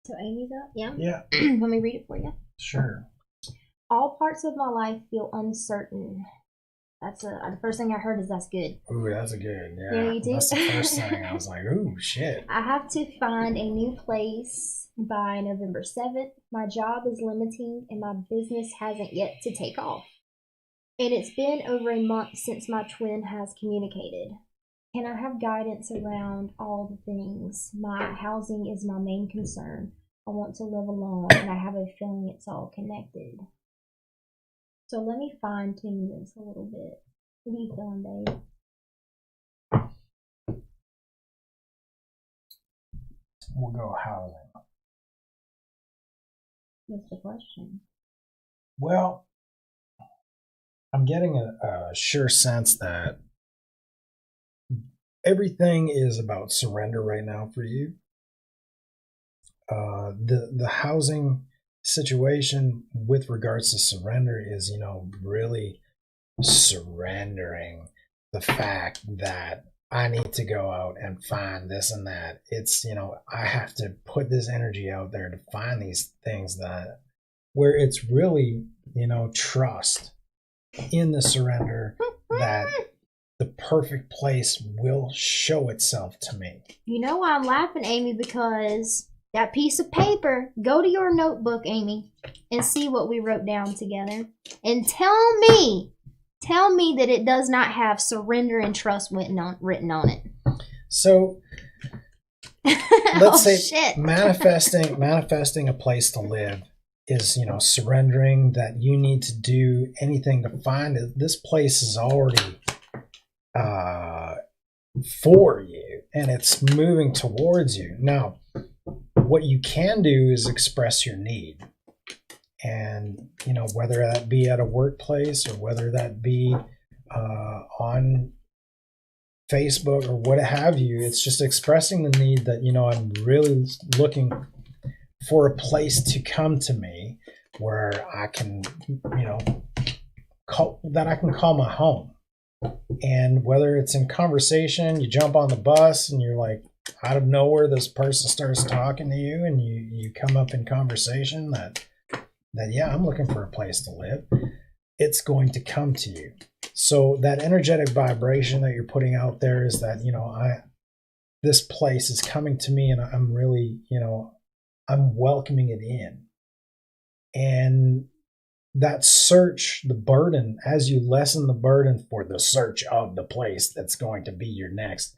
Speaker 1: So Amy's up? Yeah?
Speaker 2: Yeah.
Speaker 1: Let me read it for you.
Speaker 2: Sure.
Speaker 1: All parts of my life feel uncertain. The first thing I heard is that's good.
Speaker 2: Ooh, that's a good. Yeah.
Speaker 1: Yeah, you did?
Speaker 2: That's the first thing. I was like, ooh, shit.
Speaker 1: I have to find a new place by November 7th. My job is limiting and my business hasn't yet to take off. And it's been over a month since my twin has communicated. Can I have guidance around all the things? My housing is my main concern. I want to live alone and I have a feeling it's all connected. So let me fine tune this a little bit. What are you feeling, babe?
Speaker 2: We'll go housing.
Speaker 1: What's the question?
Speaker 2: Well, I'm getting a sure sense that everything is about surrender right now for you. The housing situation with regards to surrender is, you know, really surrendering the fact that I need to go out and find this and that. It's, you know, I have to put this energy out there to find these things that where it's really, you know, trust in the surrender that the perfect place will show itself to me.
Speaker 1: You know why I'm laughing, Amy? Because that piece of paper, go to your notebook, Amy, and see what we wrote down together. And tell me that it does not have surrender and trust written on it.
Speaker 2: So let's
Speaker 1: Oh
Speaker 2: say
Speaker 1: shit.
Speaker 2: manifesting a place to live is, surrendering that you need to do anything to find it. This place is already uh, for you, and it's moving towards you. Now, what you can do is express your need, and whether that be at a workplace or whether that be on Facebook or what have you. It's just expressing the need that I'm really looking for a place to come to me where I can that I can call my home. And whether it's in conversation, you jump on the bus and you're like, out of nowhere this person starts talking to you, and you come up in conversation that yeah, I'm looking for a place to live. It's going to come to you. So that energetic vibration that you're putting out there is that this place is coming to me, and I'm really I'm welcoming it in. And that search, the burden, as you lessen the burden for the search of the place that's going to be your next,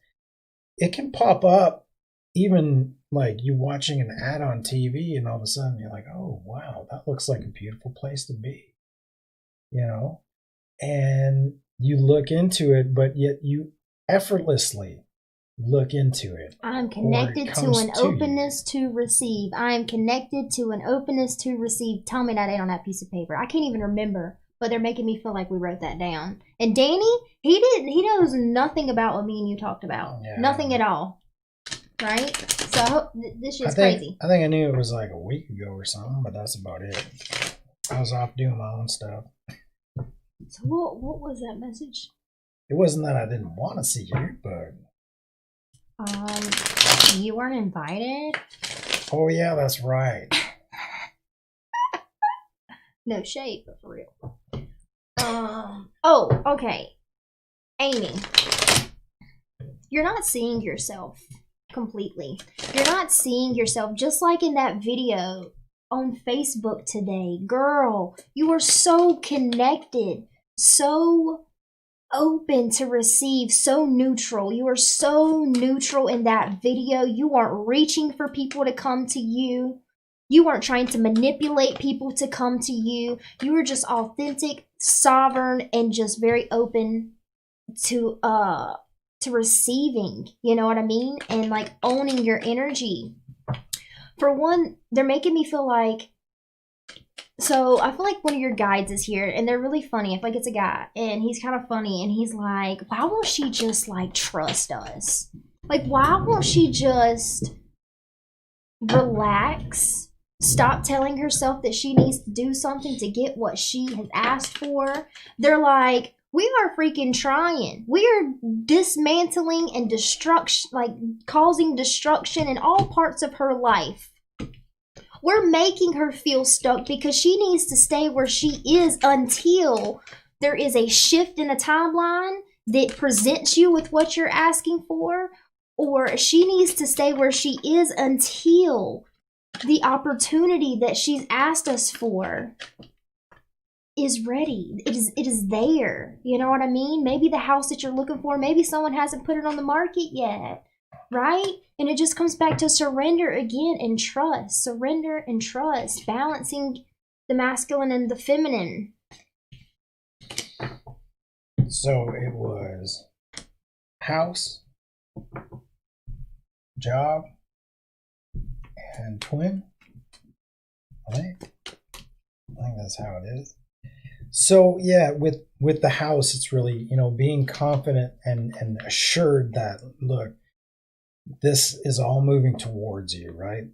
Speaker 2: it can pop up even like you watching an ad on TV, and all of a sudden you're like, oh wow, that looks like a beautiful place to be. And you look into it, but yet you effortlessly look into it.
Speaker 1: I'm connected to an openness to receive. I am connected to an openness to receive. Tell me that ain't on that piece of paper. I can't even remember, but they're making me feel like we wrote that down. And Danny, he knows nothing about what me and you talked about. Yeah. Nothing at all. Right? So I hope this shit's crazy.
Speaker 2: I think I knew it was like a week ago or something, but that's about it. I was off doing my own stuff.
Speaker 1: So what was that message?
Speaker 2: It wasn't that I didn't want to see you, but
Speaker 1: you weren't invited?
Speaker 2: Oh yeah, that's right.
Speaker 1: No shade, but for real. Oh, okay. Amy, you're not seeing yourself completely. You're not seeing yourself just like in that video on Facebook today. Girl, you are so connected, so open to receive, so neutral. You are so neutral in that video. You aren't reaching for people to come to you. You aren't trying to manipulate people to come to you. You are just authentic, sovereign, and just very open to receiving, you know what I mean? And like owning your energy. For one, they're making me feel like, so I feel like one of your guides is here, and they're really funny. I feel like it's a guy, and he's kind of funny, and he's like, why won't she just like trust us? Like, why won't she just relax, stop telling herself that she needs to do something to get what she has asked for? They're like, we are freaking trying. We are dismantling and destruction, like causing destruction in all parts of her life. We're making her feel stuck because she needs to stay where she is until there is a shift in the timeline that presents you with what you're asking for, or she needs to stay where she is until the opportunity that she's asked us for is ready. It is there. You know what I mean? Maybe the house that you're looking for, maybe someone hasn't put it on the market yet, right? And it just comes back to surrender again and trust. Surrender and trust. Balancing the masculine and the feminine.
Speaker 2: So it was house, job, and twin. I think that's how it is. So yeah, with the house, it's really, being confident and assured that, look, this is all moving towards you, right?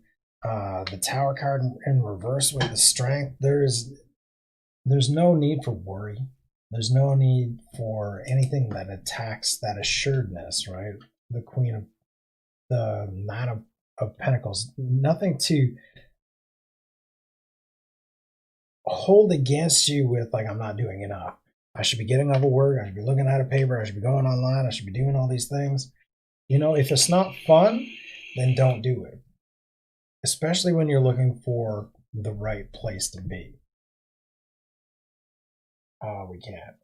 Speaker 2: The Tower card in reverse with the Strength, there's no need for worry. There's no need for anything that attacks that assuredness, right? The the Nine of Pentacles, nothing to hold against you with, like, I'm not doing enough. I should be getting over work. I should be looking at a paper. I should be going online. I should be doing all these things. If it's not fun, then don't do it. Especially when you're looking for the right place to be. We can't.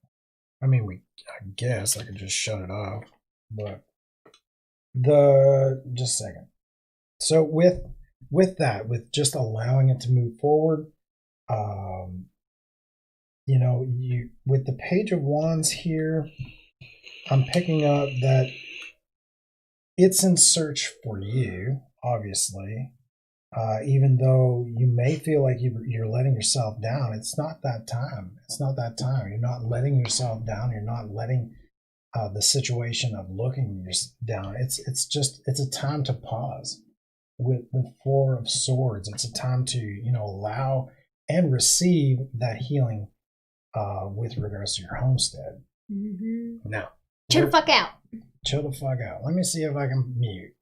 Speaker 2: I mean, I guess I could just shut it off. But just a second. So with that, with just allowing it to move forward, um, you with the Page of Wands here, I'm picking up that it's in search for you, obviously. Even though you may feel like you're letting yourself down, it's not that time. It's not that time. You're not letting yourself down. You're not letting the situation of looking down. It's a time to pause. With the Four of Swords, it's a time to allow and receive that healing with regards to your homestead.
Speaker 1: Mm-hmm.
Speaker 2: Now,
Speaker 1: chill the fuck out.
Speaker 2: Chill the fuck out. Let me see if I can mute.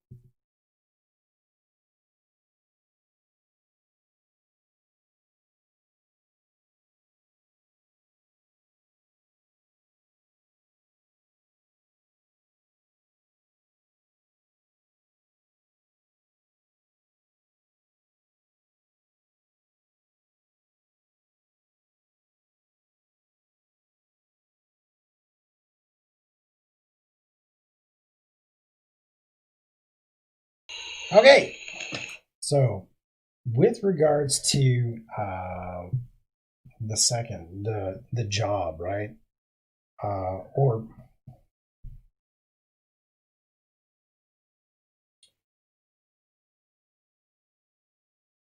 Speaker 2: Okay, so with regards to the second, the job, right? Or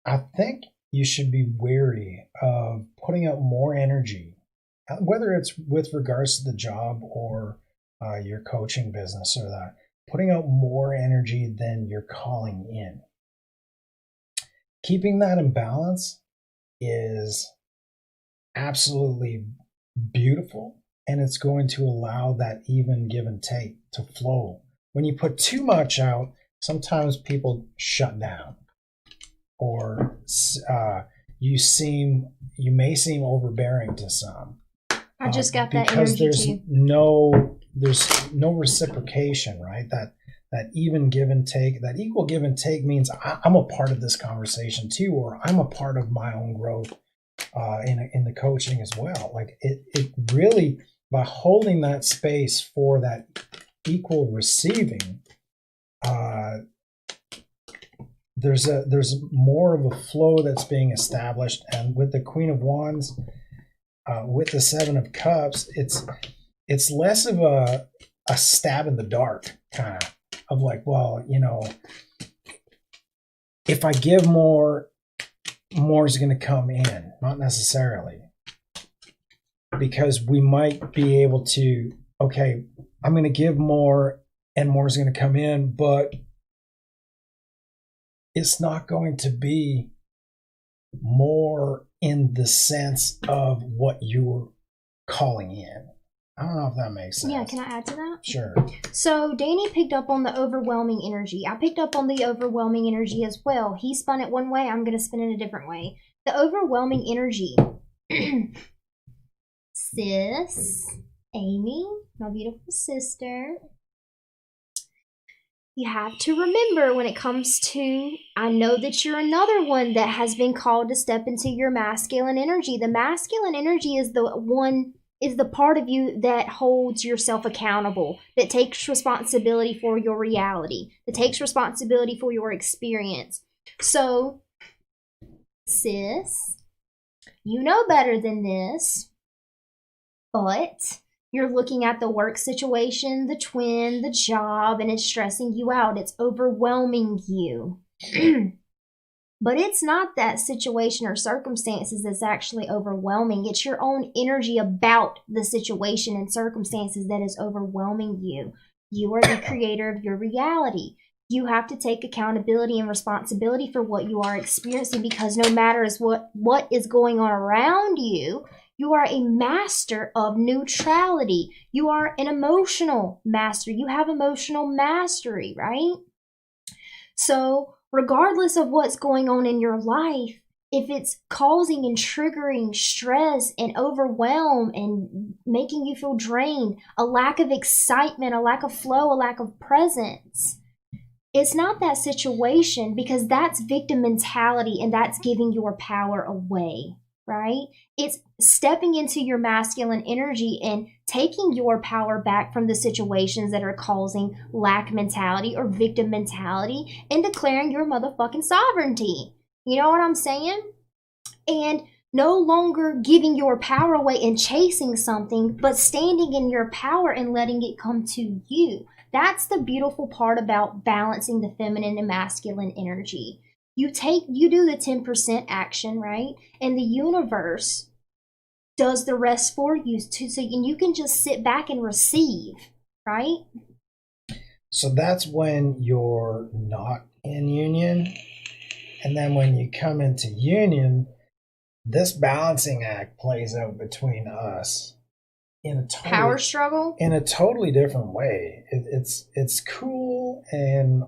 Speaker 2: I think you should be wary of putting out more energy, whether it's with regards to the job or your coaching business or that, putting out more energy than you're calling in. Keeping that in balance is absolutely beautiful, and it's going to allow that even give and take to flow. When you put too much out, sometimes people shut down, or you may seem overbearing to some.
Speaker 1: I just got that
Speaker 2: because
Speaker 1: energy
Speaker 2: there's
Speaker 1: too.
Speaker 2: there's no reciprocation, right? That even give and take, that equal give and take means I'm a part of this conversation too, or I'm a part of my own growth in the coaching as well. Like it really, by holding that space for that equal receiving, there's more of a flow that's being established. And with the Queen of Wands, with the Seven of Cups, it's less of a stab in the dark kind of like, well, if I give more is going to come in. Not necessarily, because we might be able to, okay, I'm going to give more and more is going to come in, but it's not going to be more in the sense of what you're calling in. I don't know if that makes sense.
Speaker 1: Yeah, can I add to that?
Speaker 2: Sure.
Speaker 1: So Danny picked up on the overwhelming energy. I picked up on the overwhelming energy as well. He spun it one way, I'm going to spin it a different way. The overwhelming energy. Sis, Amy, my beautiful sister, you have to remember when it comes to, I know that you're another one that has been called to step into your masculine energy. The masculine energy is the part of you that holds yourself accountable, that takes responsibility for your reality, that takes responsibility for your experience. So, sis, you know better than this, but you're looking at the work situation, the twin, the job, and it's stressing you out. It's overwhelming you. But it's not that situation or circumstances that's actually overwhelming. It's your own energy about the situation and circumstances that is overwhelming you. You are the creator of your reality. You have to take accountability and responsibility for what you are experiencing, because no matter what is going on around you, you are a master of neutrality. You are an emotional master. You have emotional mastery, right? So regardless of what's going on in your life, if it's causing and triggering stress and overwhelm and making you feel drained, a lack of excitement, a lack of flow, a lack of presence, it's not that situation, because that's victim mentality and that's giving your power away, right? It's stepping into your masculine energy and taking your power back from the situations that are causing lack mentality or victim mentality and declaring your motherfucking sovereignty. You know what I'm saying? And no longer giving your power away and chasing something, but standing in your power and letting it come to you. That's the beautiful part about balancing the feminine and masculine energy. You do the 10% action, right? And the universe does the rest for you too, so you can just sit back and receive, right?
Speaker 2: So that's when you're not in union. And then when you come into union, this balancing act plays out between us in a
Speaker 1: Power struggle.
Speaker 2: totally different way. It's cool and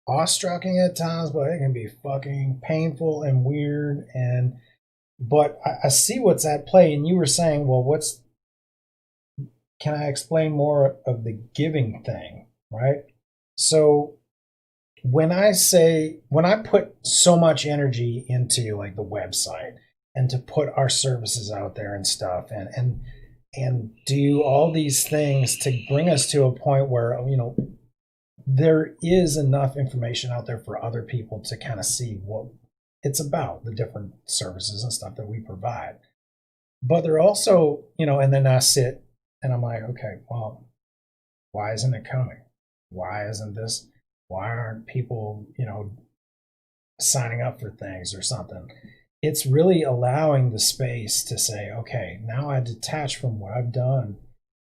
Speaker 2: awestrucking at times, but it can be fucking painful and weird. And but I see what's at play. And you were saying, well, can I explain more of the giving thing, right? So when I put so much energy into like the website and to put our services out there and stuff and do all these things to bring us to a point where, there is enough information out there for other people to kind of see what it's about, the different services and stuff that we provide. But they're also, and then I sit and I'm like, okay, well, why isn't it coming? Why isn't this? Why aren't people, signing up for things or something? It's really allowing the space to say, okay, now I detach from what I've done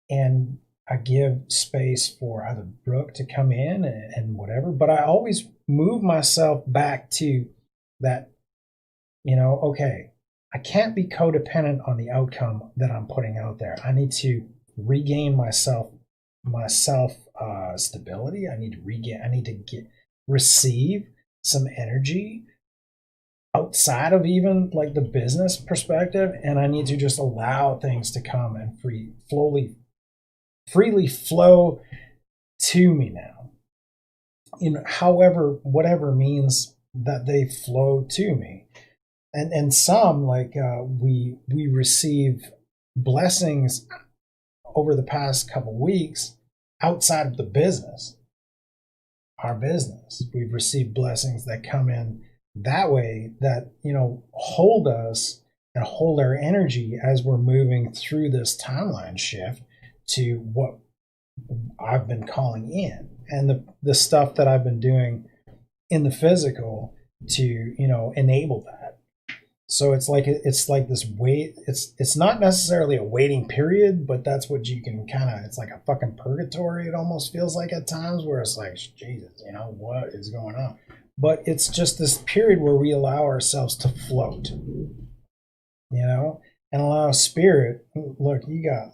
Speaker 2: and I give space for either Brooke to come in and whatever, but I always move myself back to that, okay, I can't be codependent on the outcome that I'm putting out there. I need to regain myself stability. I need to receive some energy outside of even like the business perspective, and I need to just allow things to come and freely flow to me now. Whatever means that they flow to me. And some like we receive blessings over the past couple weeks outside of the business, our business. We've received blessings that come in that way that, hold us and hold our energy as we're moving through this timeline shift to what I've been calling in, and the stuff that I've been doing in the physical to, enable that. So it's like this wait. It's not necessarily a waiting period, but that's what you can kind of. It's like a fucking purgatory. It almost feels like at times where it's like, Jesus, what is going on? But it's just this period where we allow ourselves to float, and allow spirit. Look, you got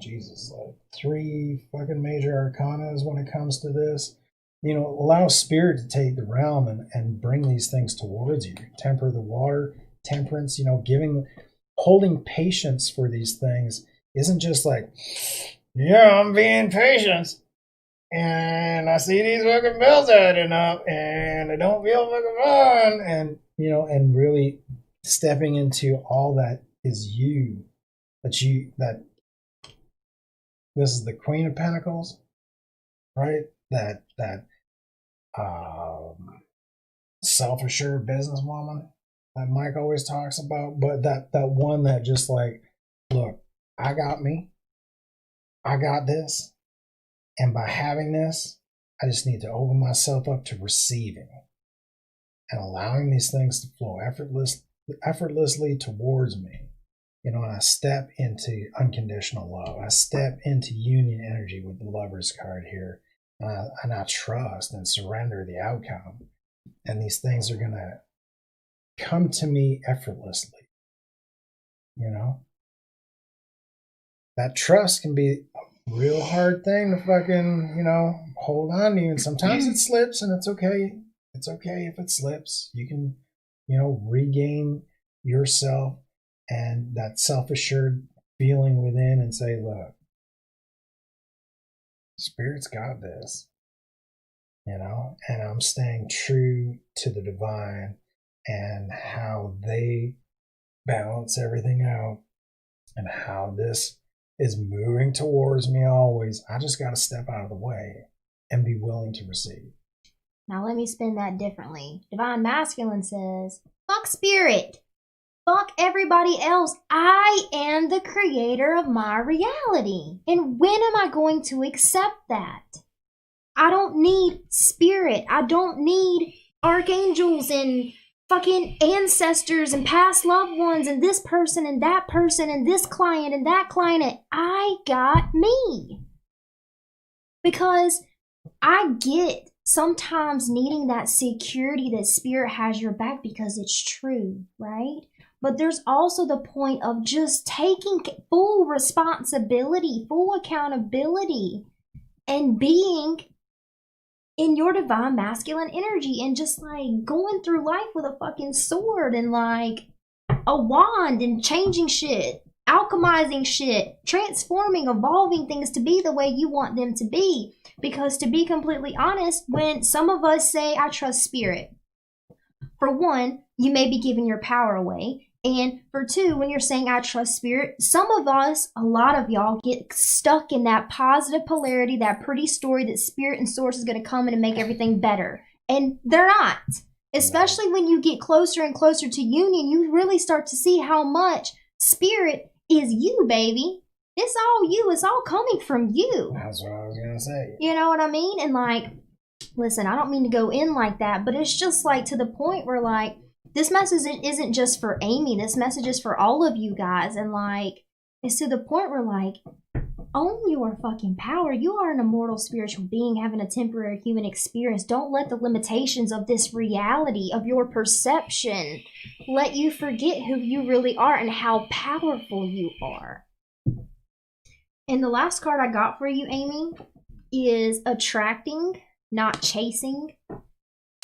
Speaker 2: Jesus, like 3 fucking major arcanas when it comes to this. Allow spirit to take the realm and bring these things towards you. Temper the water. Temperance, holding patience for these things isn't just like, yeah, I'm being patient and I see these fucking bills adding up and I don't feel fucking fun, and really stepping into all that is you, that this is the Queen of Pentacles, right? That self-assured businesswoman that Mike always talks about, but that one that just like, look, I got me, I got this, and by having this, I just need to open myself up to receiving and allowing these things to flow effortlessly towards me. And I step into unconditional love. I step into union energy with the Lover's card here, and I trust and surrender the outcome. And these things are gonna come to me effortlessly. That trust can be a real hard thing to fucking, hold on to. And sometimes it slips, and it's okay. It's okay if it slips. You can, regain yourself and that self-assured feeling within and say, look, Spirit's got this, and I'm staying true to the divine and how they balance everything out, and how this is moving towards me always. I just got to step out of the way and be willing to receive.
Speaker 1: Now let me spin that differently. Divine Masculine says, fuck spirit. Fuck everybody else. I am the creator of my reality. And when am I going to accept that? I don't need spirit. I don't need archangels and fucking ancestors and past loved ones and this person and that person and this client and that client. I got me. Because I get sometimes needing that security that spirit has your back because it's true, right? But there's also the point of just taking full responsibility, full accountability, and being in your divine masculine energy and just like going through life with a fucking sword and like a wand and changing shit, alchemizing shit, transforming, evolving things to be the way you want them to be. Because to be completely honest, when some of us say, I trust spirit, for one, you may be giving your power away. And for two, when you're saying I trust spirit, some of us, a lot of y'all, get stuck in that positive polarity, that pretty story that spirit and source is going to come in and make everything better. And they're not. Especially when you get closer and closer to union, you really start to see how much spirit is you, baby. It's all you. It's all coming from you.
Speaker 2: That's what I was going to say.
Speaker 1: You know what I mean? And like, listen, I don't mean to go in like that, but it's just like to the point where like, this message isn't just for Amy. This message is for all of you guys. And like, it's to the point where like, own your fucking power. You are an immortal spiritual being having a temporary human experience. Don't let the limitations of this reality, of your perception, let you forget who you really are and how powerful you are. And the last card I got for you, Amy, is attracting, not chasing.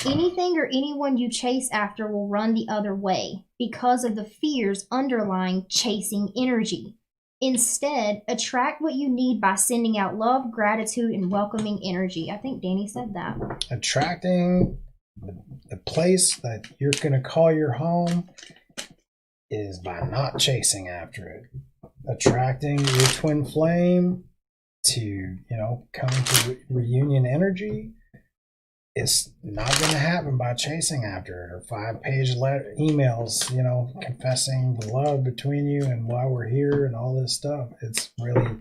Speaker 1: Anything or anyone you chase after will run the other way because of the fears underlying chasing energy. Instead, attract what you need by sending out love, gratitude, and welcoming energy. I think Danny said that.
Speaker 2: Attracting the place that you're going to call your home is by not chasing after it. Attracting your twin flame to, come to reunion energy. It's not going to happen by chasing after it or 5-page emails, confessing the love between you and why we're here and all this stuff. It's really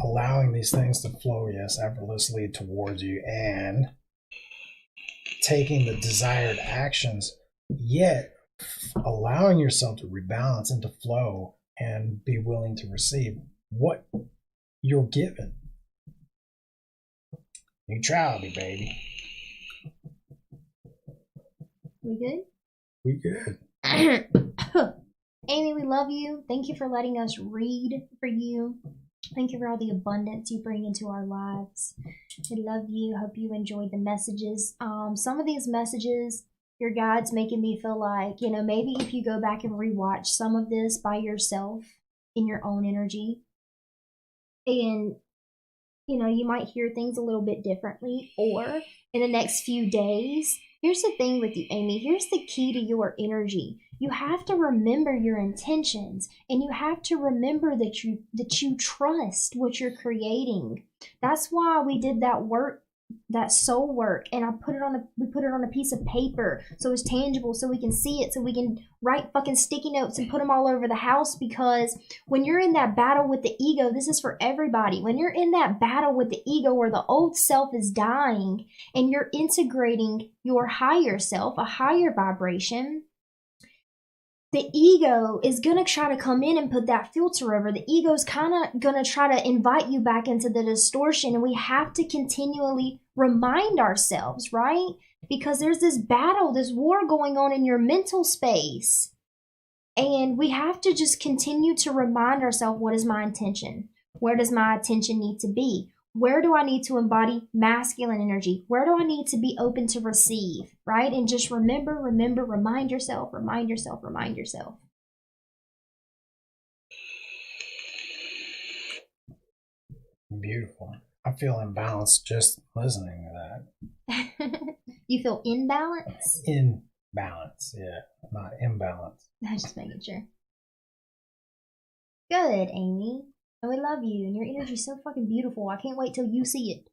Speaker 2: allowing these things to flow, yes, effortlessly towards you and taking the desired actions, yet allowing yourself to rebalance and to flow and be willing to receive what you're given. Neutrality, baby.
Speaker 1: We good?
Speaker 2: We good.
Speaker 1: Amy, we love you. Thank you for letting us read for you. Thank you for all the abundance you bring into our lives. We love you. Hope you enjoyed the messages. Some of these messages, your guide's making me feel like, maybe if you go back and rewatch some of this by yourself in your own energy, and, you might hear things a little bit differently, or in the next few days. Here's the thing with you, Amy. Here's the key to your energy. You have to remember your intentions, and you have to remember that you trust what you're creating. That's why we did that work, that soul work, and we put it on a piece of paper so it's tangible, so we can see it, so we can write fucking sticky notes and put them all over the house. Because when you're in that battle with the ego, this is for everybody. When you're in that battle with the ego where the old self is dying and you're integrating your higher self, a higher vibration, the ego is going to try to come in and put that filter over. The ego is kind of going to try to invite you back into the distortion. And we have to continually remind ourselves, right? Because there's this battle, this war going on in your mental space. And we have to just continue to remind ourselves, what is my intention? Where does my attention need to be? Where do I need to embody masculine energy? Where do I need to be open to receive, right? And just remember, remind yourself.
Speaker 2: Beautiful. I feel imbalanced just listening to that.
Speaker 1: You feel in balance?
Speaker 2: In Balance, yeah, not imbalance.
Speaker 1: I'm just making sure. Good, Amy. And we love you, and your energy's so fucking beautiful. I can't wait till you see it.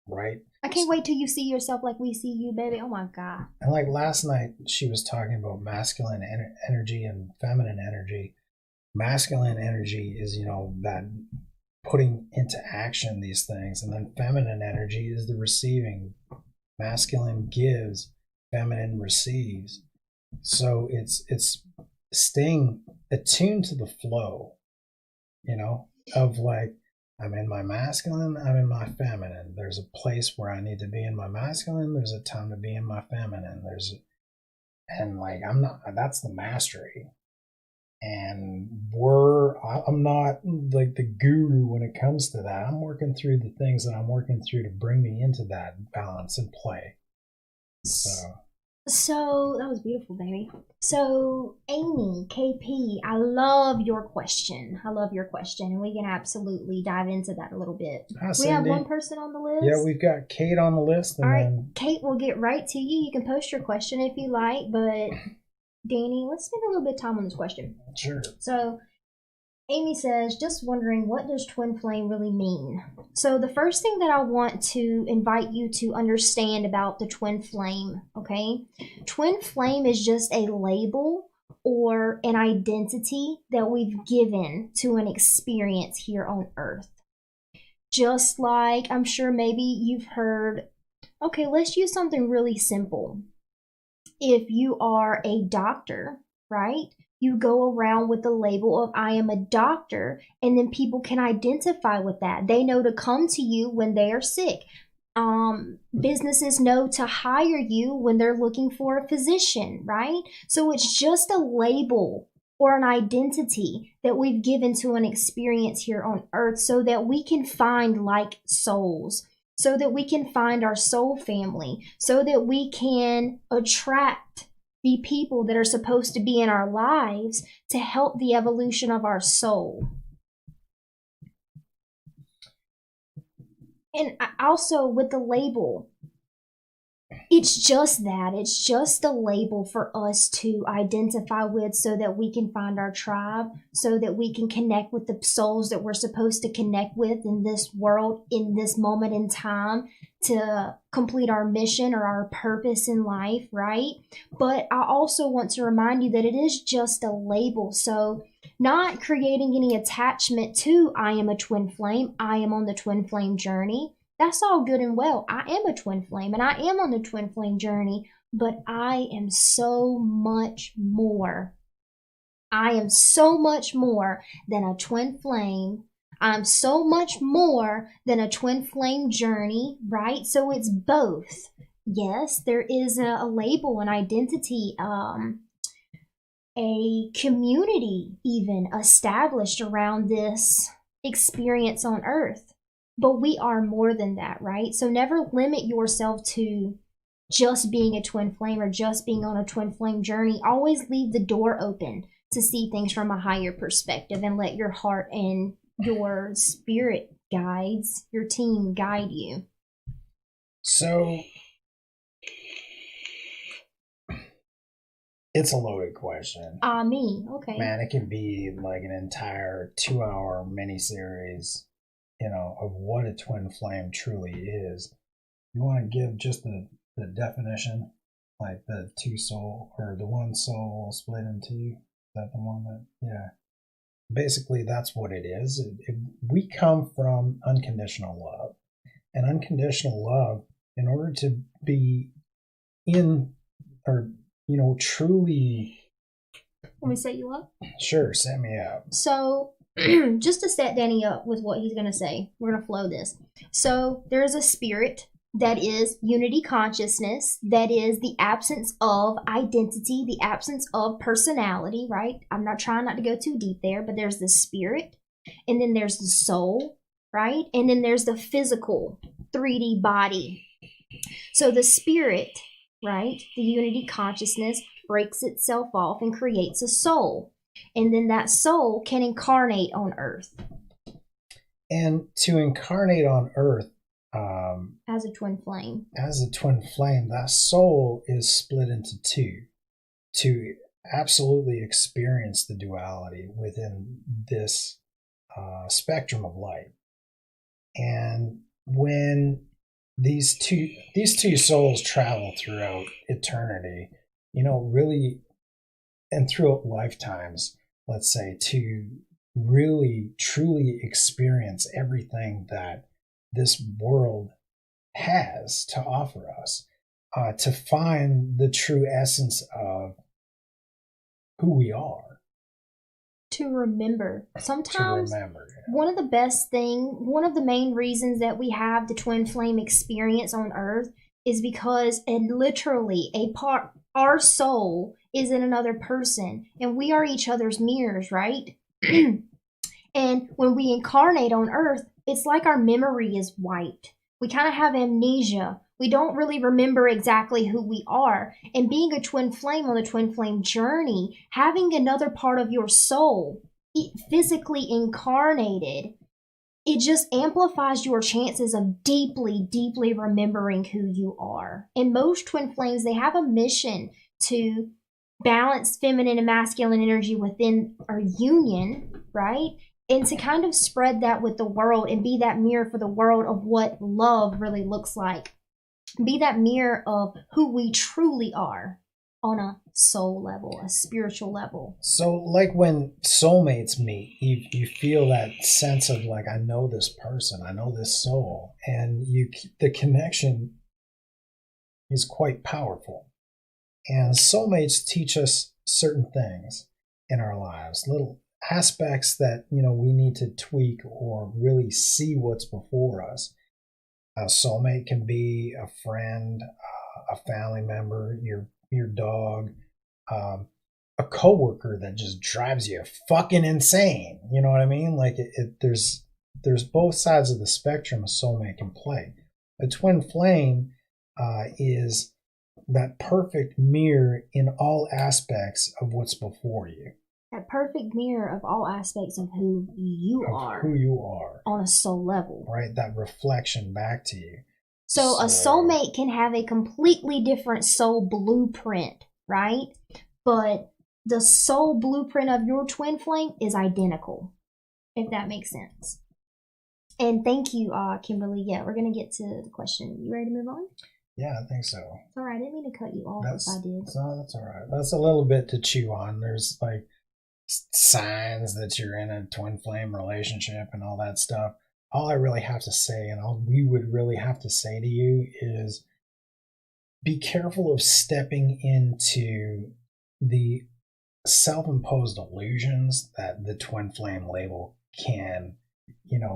Speaker 2: Right?
Speaker 1: I can't wait till you see yourself like we see you, baby. Oh my God.
Speaker 2: And like last night, she was talking about masculine energy and feminine energy. Masculine energy is, that putting into action these things. And then feminine energy is the receiving. Masculine gives, feminine receives. So it's staying attuned to the flow, of like, I'm in my masculine, I'm in my feminine. There's a place where I need to be in my masculine, there's a time to be in my feminine. That's the mastery. And I'm not like the guru when it comes to that. I'm working through the things that I'm working through to bring me into that balance and play.
Speaker 1: So that was beautiful, baby. So Amy, KP, I love your question. And we can absolutely dive into that a little bit.
Speaker 2: Hi,
Speaker 1: we have
Speaker 2: Cindy.
Speaker 1: one person on the list.
Speaker 2: Yeah, we've got Kate on the list.
Speaker 1: All right, Kate, we'll get right to you. You can post your question if you like, but Danny, let's spend a little bit of time on this question.
Speaker 2: Sure.
Speaker 1: So Amy says, just wondering, what does twin flame really mean? So the first thing that I want to invite you to understand about the twin flame, okay? Twin flame is just a label or an identity that we've given to an experience here on Earth. Just like, I'm sure maybe you've heard, okay, let's use something really simple. If you are a doctor, right? You go around with the label of I am a doctor, and then people can identify with that. They know to come to you when they are sick. Businesses know to hire you when they're looking for a physician, right? So it's just a label or an identity that we've given to an experience here on Earth so that we can find like souls, so that we can find our soul family, so that we can attract the people that are supposed to be in our lives to help the evolution of our soul. And also with the label, it's just that. It's just a label for us to identify with so that we can find our tribe, so that we can connect with the souls that we're supposed to connect with in this world, in this moment in time, to complete our mission or our purpose in life, right? But I also want to remind you that it is just a label. So not creating any attachment to I am a twin flame, I am on the twin flame journey. That's all good and well. I am a twin flame and I am on the twin flame journey, but I am so much more. I am so much more than a twin flame. I'm so much more than a twin flame journey, right? So it's both. Yes, there is a label, an identity, a community even established around this experience on Earth. But we are more than that, right? So never limit yourself to just being a twin flame or just being on a twin flame journey. Always leave the door open to see things from a higher perspective and let your heart and your spirit guides, your team guide you.
Speaker 2: So it's a loaded question.
Speaker 1: Me, okay.
Speaker 2: Man, it can be like an entire 2-hour miniseries, of what a twin flame truly is. You want to give just the definition, like the two soul or the one soul split in two? Is that the one that, yeah. Basically, that's what it is. We come from unconditional love. And unconditional love, in order to be in, or, truly...
Speaker 1: Let me set you up?
Speaker 2: Sure, set me up.
Speaker 1: So, just to set Danny up with what he's going to say, we're going to flow this. So, there is a spirit that is unity consciousness, that is the absence of identity, the absence of personality, right? I'm not trying not to go too deep there, but there's the spirit, and then there's the soul, right? And then there's the physical 3D body. So the spirit, right, the unity consciousness breaks itself off and creates a soul. And then that soul can incarnate on Earth.
Speaker 2: And to incarnate on Earth,
Speaker 1: As a twin flame.
Speaker 2: As a twin flame, that soul is split into two to absolutely experience the duality within this spectrum of light. And when these two souls travel throughout eternity, really, and throughout lifetimes, let's say, to really truly experience everything that this world has to offer us, to find the true essence of who we are.
Speaker 1: To remember. Sometimes
Speaker 2: To remember.
Speaker 1: one of the main reasons that we have the twin flame experience on Earth is because literally our soul is in another person and we are each other's mirrors, right? And when we incarnate on Earth, it's like our memory is wiped. We kind of have amnesia. We don't really remember exactly who we are. And being a twin flame on the twin flame journey, having another part of your soul physically incarnated, it just amplifies your chances of deeply, deeply remembering who you are. And most twin flames, they have a mission to balance feminine and masculine energy within our union, right? And to kind of spread that with the world and be that mirror for the world of what love really looks like. Be that mirror of who we truly are on a soul level, a spiritual level.
Speaker 2: So like when soulmates meet, you feel that sense of like, I know this person, I know this soul, and the connection is quite powerful. And soulmates teach us certain things in our lives, little aspects that we need to tweak or really see what's before us. A soulmate can be a friend, a family member, your dog, a coworker that just drives you fucking insane. You know what I mean? Like there's both sides of the spectrum a soulmate can play. A twin flame is that perfect mirror in all aspects of what's before you.
Speaker 1: That perfect mirror of all aspects of who you are.
Speaker 2: Who you are.
Speaker 1: On a soul level.
Speaker 2: Right? That reflection back to you.
Speaker 1: So a soulmate can have a completely different soul blueprint, right? But the soul blueprint of your twin flame is identical, if that makes sense. And thank you, Kimberly. Yeah, we're going to get to the question. You ready to move on?
Speaker 2: Yeah, I think so.
Speaker 1: It's all right. I didn't mean to cut you off if I did.
Speaker 2: No, that's all right. That's a little bit to chew on. There's like signs that you're in a twin flame relationship and all that stuff. All I really have to say, and all we would really have to say to you, is be careful of stepping into the self-imposed illusions that the twin flame label can,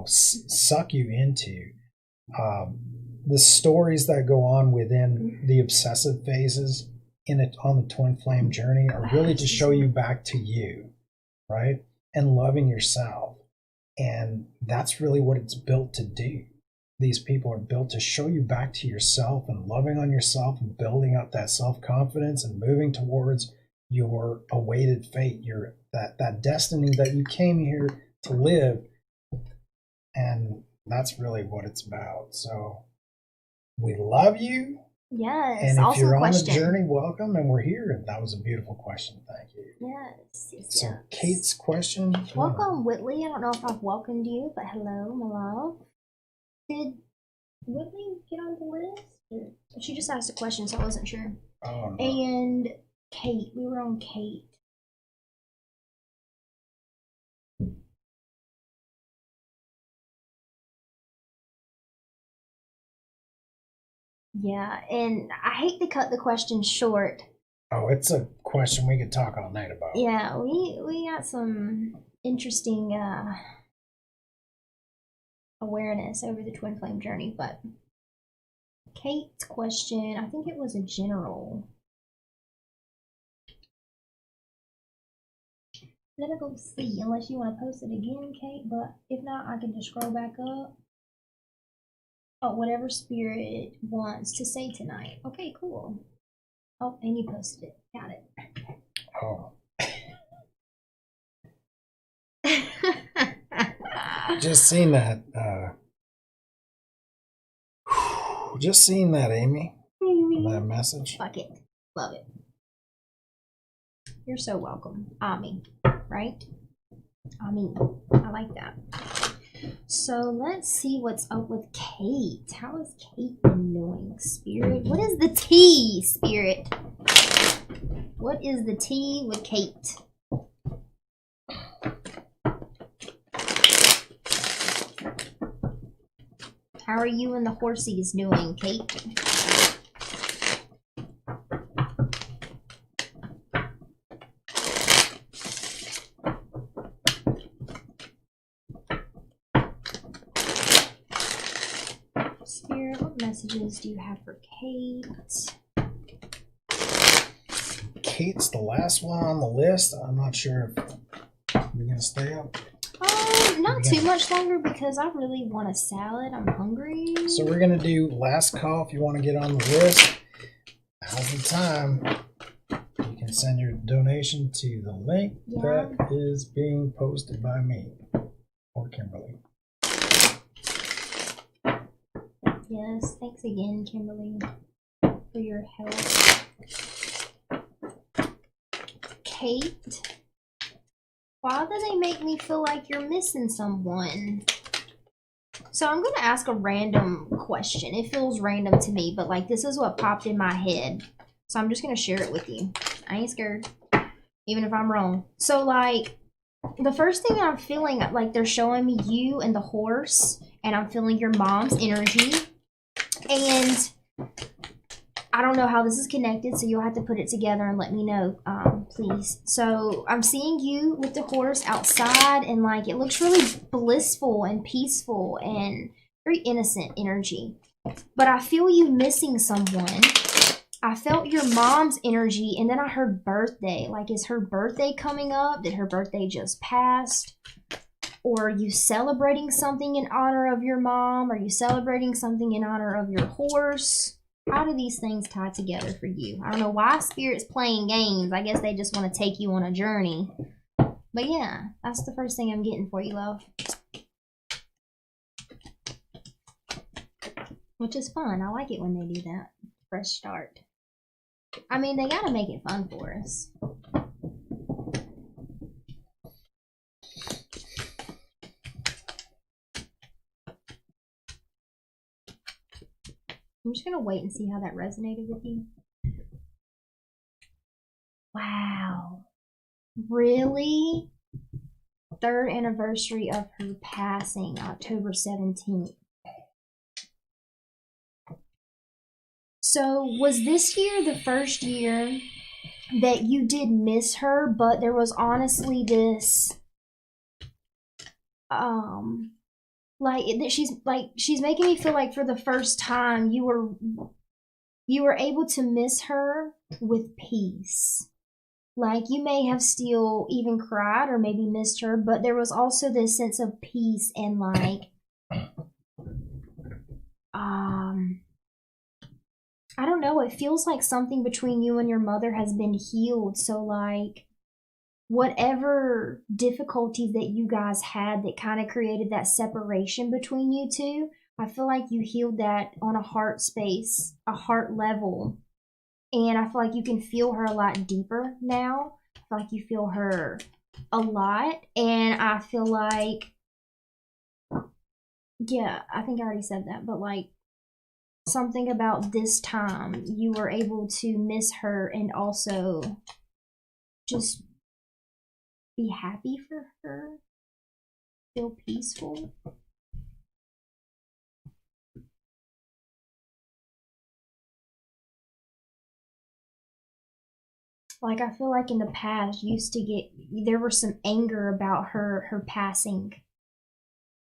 Speaker 2: suck you into. The stories that go on within the obsessive phases on the twin flame journey are really to show you back to you, right? And loving yourself. And that's really what it's built to do. These people are built to show you back to yourself and loving on yourself and building up that self-confidence and moving towards your awaited fate, that destiny that you came here to live. And that's really what it's about. So we love you.
Speaker 1: Yes.
Speaker 2: And if you're on the journey, welcome. And we're here. That was a beautiful question. Thank you.
Speaker 1: Yes.
Speaker 2: So Kate's question.
Speaker 1: Welcome, Whitley. I don't know if I've welcomed you, but hello, my love. Did Whitley get on the list? She just asked a question, so I wasn't sure.
Speaker 2: Oh, no.
Speaker 1: And Kate. We were on Kate. Yeah, and I hate to cut the question short.
Speaker 2: Oh, it's a question we could talk all night about.
Speaker 1: Yeah, we got some interesting awareness over the twin flame journey, but Kate's question, I think it was a general. Let me go see, unless you want to post it again, Kate, but if not, I can just scroll back up. Oh, whatever spirit wants to say tonight. Okay, cool. Oh, and you posted it. Got it.
Speaker 2: Oh. Just seen that. Just seeing that, Amy. That message.
Speaker 1: Fuck it. Love it. You're so welcome. Ami, right? Ami. I like that. So let's see what's up with Kate. How is Kate been doing, Spirit? What is the tea, Spirit? What is the tea with Kate? How are you and the horsies doing, Kate? Spirit, what messages do you have for Kate?
Speaker 2: Kate's the last one on the list. I'm not sure if we're going to stay up.
Speaker 1: Not too much longer because I really want a salad. I'm hungry.
Speaker 2: So we're going to do last call. If you want to get on the list, now's the time. You can send your donation to the link that is being posted by me or Kimberly.
Speaker 1: Yes, thanks again, Kimberly, for your help. Kate, why do they make me feel like you're missing someone? So I'm going to ask a random question. It feels random to me, but like this is what popped in my head. So I'm just going to share it with you. I ain't scared, even if I'm wrong. So like the first thing that I'm feeling, like they're showing me you and the horse, and I'm feeling your mom's energy. And I don't know how this is connected, so you'll have to put it together and let me know, please. So I'm seeing you with the horse outside, and like it looks really blissful and peaceful and very innocent energy. But I feel you missing someone. I felt your mom's energy, and then I heard birthday. Like, is her birthday coming up? Did her birthday just pass? Or are you celebrating something in honor of your mom? Are you celebrating something in honor of your horse? How do these things tie together for you? I don't know why Spirit's playing games. I guess they just want to take you on a journey. But yeah, that's the first thing I'm getting for you, love. Which is fun. I like it when they do that. Fresh start. I mean, they gotta make it fun for us. I'm just going to wait and see how that resonated with you. Wow. Really? 3rd anniversary of her passing, October 17th. So was this year the first year that you did miss her, but there was honestly this, like that she's making me feel like for the first time you were able to miss her with peace. Like you may have still even cried or maybe missed her, but there was also this sense of peace and like I don't know, it feels like something between you and your mother has been healed. So like whatever difficulties that you guys had that kind of created that separation between you two, I feel like you healed that on a heart space, a heart level. And I feel like you can feel her a lot deeper now. I feel like you feel her a lot. And I feel like, yeah, I think I already said that, but like something about this time you were able to miss her and also just be happy for her, feel peaceful. Like I feel like in the past there was some anger about her passing.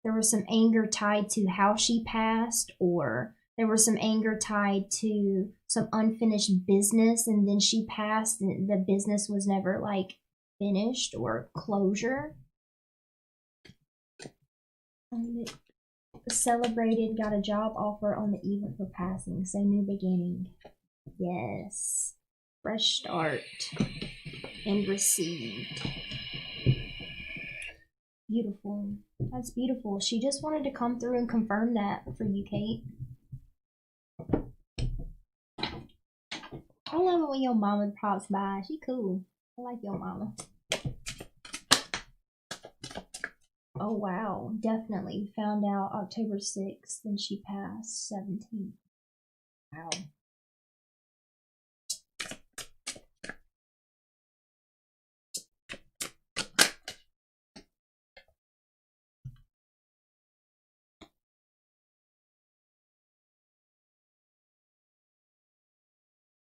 Speaker 1: There was some anger tied to how she passed, or there was some anger tied to some unfinished business, and then she passed and the business was never like finished or closure. Celebrated, got a job offer on the eve of her passing, so new beginning. Yes. Fresh start and received. Beautiful. That's beautiful. She just wanted to come through and confirm that for you, Kate. love it when your mama pops by. She cool. I like your mama. Oh wow, definitely. Found out October 6th and she passed 17th. Wow.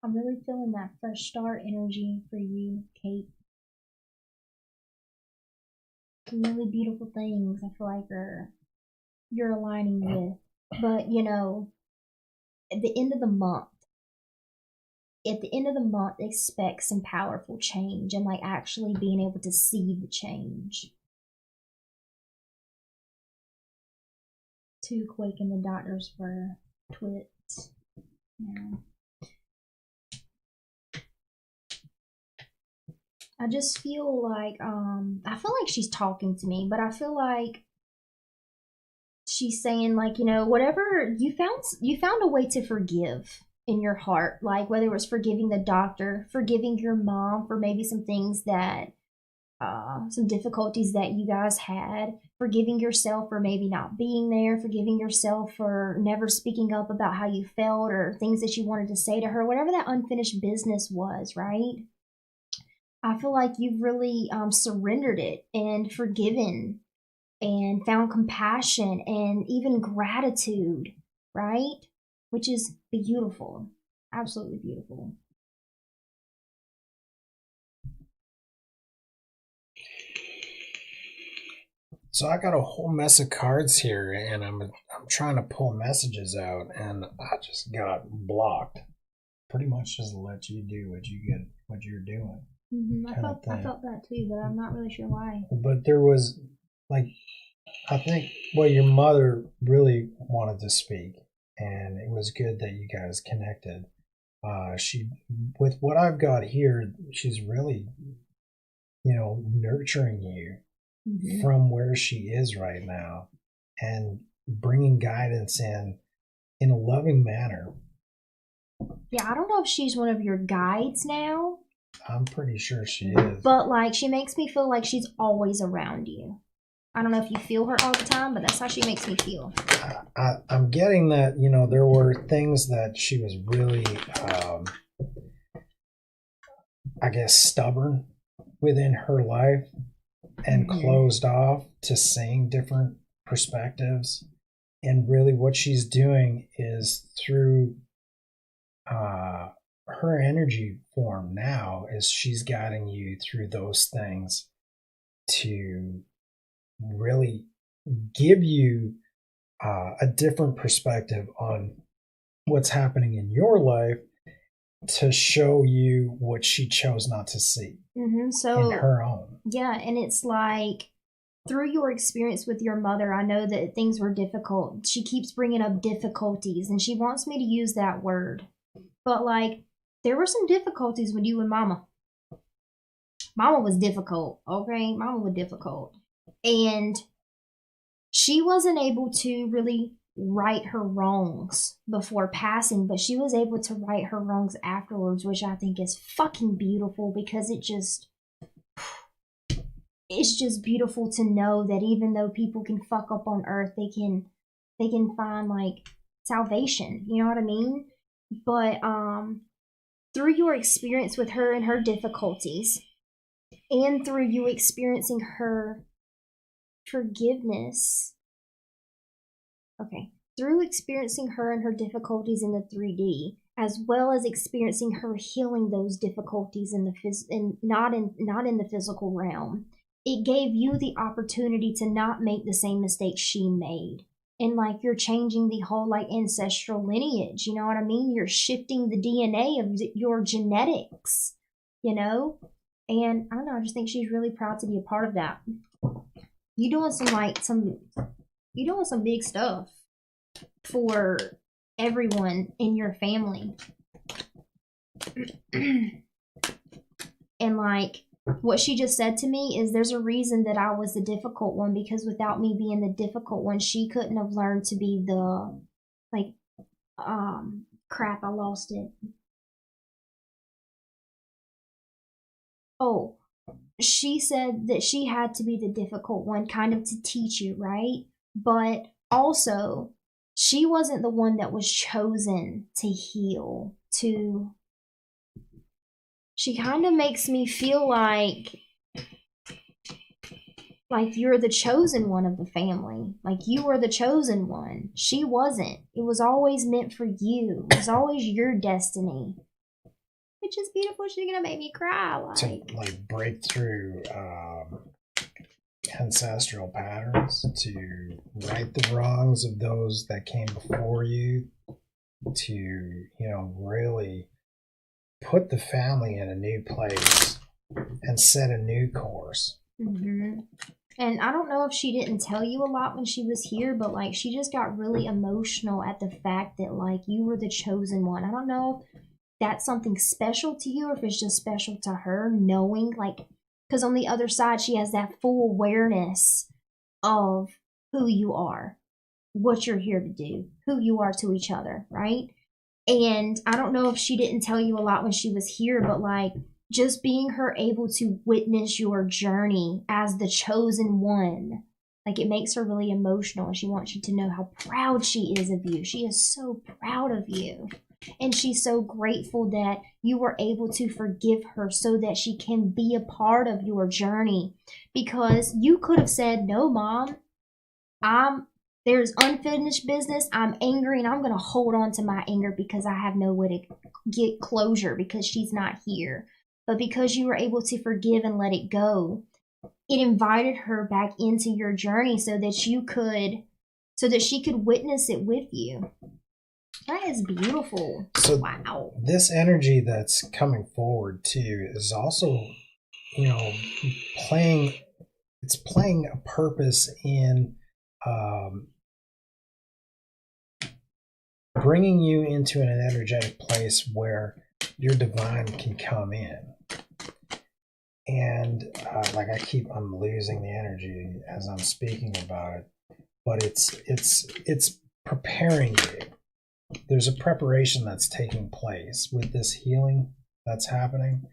Speaker 1: I'm really feeling that fresh start energy for you, Kate. Some really beautiful things I feel like you're aligning with. But you know, at the end of the month, expect some powerful change and like actually being able to see the change. Too quick in the doctors for twits. Yeah. I just feel like I feel like she's talking to me, but I feel like she's saying like, you know, whatever you found a way to forgive in your heart, like whether it was forgiving the doctor, forgiving your mom for maybe some things that some difficulties that you guys had, forgiving yourself for maybe not being there, forgiving yourself for never speaking up about how you felt or things that you wanted to say to her, whatever that unfinished business was, right? I feel like you've really surrendered it and forgiven and found compassion and even gratitude, right? Which is beautiful. Absolutely beautiful.
Speaker 2: So I got a whole mess of cards here, and I'm trying to pull messages out, and I just got blocked. Pretty much just let you do what you're doing.
Speaker 1: I felt that too, but I'm not really sure why.
Speaker 2: But there was like, I think, well, your mother really wanted to speak, and it was good that you guys connected. She, with what I've got here, she's really, nurturing you from where she is right now, and bringing guidance in a loving manner.
Speaker 1: Yeah, I don't know if she's one of your guides now.
Speaker 2: I'm pretty sure she is.
Speaker 1: But like, she makes me feel like she's always around you. I don't know if you feel her all the time, but that's how she makes me feel.
Speaker 2: I'm getting that, there were things that she was really, I guess, stubborn within her life and closed off to seeing different perspectives. And really what she's doing is through her energy form now is she's guiding you through those things to really give you a different perspective on what's happening in your life, to show you what she chose not to see
Speaker 1: so,
Speaker 2: in her own.
Speaker 1: Yeah, and it's like, through your experience with your mother, I know that things were difficult. She keeps bringing up difficulties, and she wants me to use that word. But like, there were some difficulties with you and Mama. Mama was difficult, okay? Mama was difficult. And she wasn't able to really right her wrongs before passing, but she was able to right her wrongs afterwards, which I think is fucking beautiful, because it's just beautiful to know that even though people can fuck up on earth, they can find like salvation, you know what I mean? But through your experience with her and her difficulties, and through you experiencing her forgiveness, through experiencing her and her difficulties in the 3D, as well as experiencing her healing those difficulties in the not in the physical realm, it gave you the opportunity to not make the same mistakes she made. And like, you're changing the whole like ancestral lineage, you know what I mean? You're shifting the DNA of your genetics, And I don't know, I just think she's really proud to be a part of that. You doing some big stuff for everyone in your family. And like, what she just said to me is, there's a reason that I was the difficult one, because without me being the difficult one, she couldn't have learned to be the crap, I lost it. Oh, she said that she had to be the difficult one, kind of to teach you, right? But also, she wasn't the one that was chosen to heal, to. She kind of makes me feel like you're the chosen one of the family. Like you were the chosen one. She wasn't. It was always meant for you. It was always your destiny. Which is beautiful. She's gonna make me cry.
Speaker 2: To break through ancestral patterns, to right the wrongs of those that came before you, to really put the family in a new place and set a new course.
Speaker 1: Mm-hmm. And I don't know if she didn't tell you a lot when she was here, but like she just got really emotional at the fact that like you were the chosen one. I don't know if that's something special to you or if it's just special to her, knowing like, because on the other side she has that full awareness of who you are, what you're here to do, who you are to each other, right? And I don't know if she didn't tell you a lot when she was here, but like just being her able to witness your journey as the chosen one, like it makes her really emotional, and she wants you to know how proud she is of you. She is so proud of you. And she's so grateful that you were able to forgive her so that she can be a part of your journey. Because you could have said, no, Mom, there's unfinished business. I'm angry and I'm going to hold on to my anger because I have no way to get closure because she's not here. But because you were able to forgive and let it go, it invited her back into your journey so that she could witness it with you. That is beautiful.
Speaker 2: So
Speaker 1: wow.
Speaker 2: This energy that's coming forward too is also, playing a purpose in bringing you into an energetic place where your divine can come in. And I'm losing the energy as I'm speaking about it, but it's preparing you. There's a preparation that's taking place with this healing that's happening.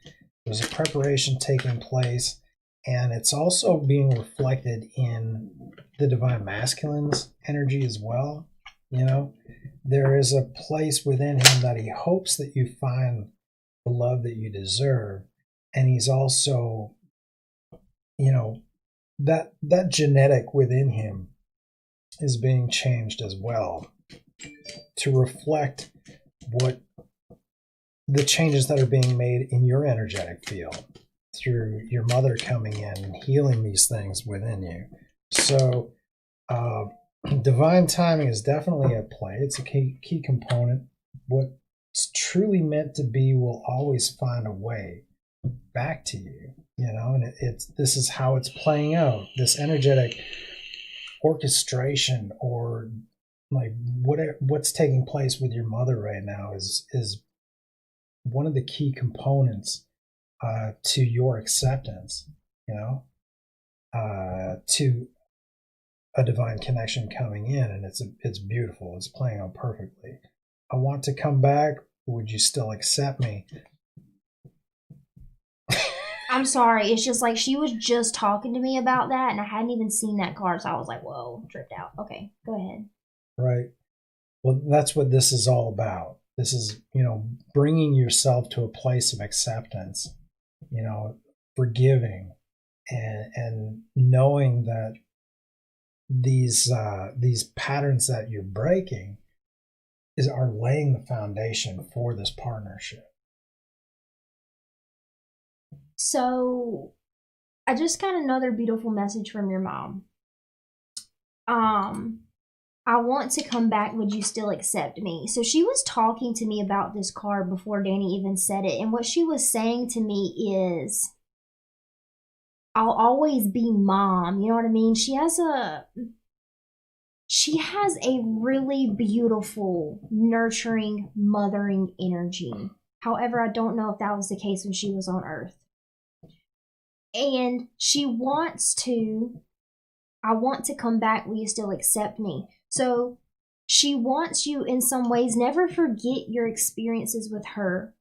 Speaker 2: There's a preparation taking place, and it's also being reflected in the divine masculine's energy as well. There is a place within him that he hopes that you find the love that you deserve. And he's also, that genetic within him is being changed as well to reflect what the changes that are being made in your energetic field through your mother coming in and healing these things within you. So divine timing is definitely at play. It's a key component. What's truly meant to be will always find a way back to you, and this is how it's playing out. This energetic orchestration, or like what's taking place with your mother right now is one of the key components to your acceptance, to a divine connection coming in, and it's beautiful. It's playing out perfectly. I want to come back. Would you still accept me?
Speaker 1: I'm sorry. It's just like she was just talking to me about that, and I hadn't even seen that card, so I was like, whoa, tripped out. Okay, go ahead.
Speaker 2: Right. Well, that's what this is all about. This is, bringing yourself to a place of acceptance, forgiving, and knowing that these patterns that you're breaking are laying the foundation for this partnership.
Speaker 1: So I just got another beautiful message from your mom. I want to come back. Would you still accept me? So she was talking to me about this card before Danny even said it. And what she was saying to me is, I'll always be Mom. You know what I mean? She has a really beautiful, nurturing, mothering energy. However, I don't know if that was the case when she was on Earth. And she wants to, I want to come back. Will you still accept me? So she wants you in some ways, never forget your experiences with her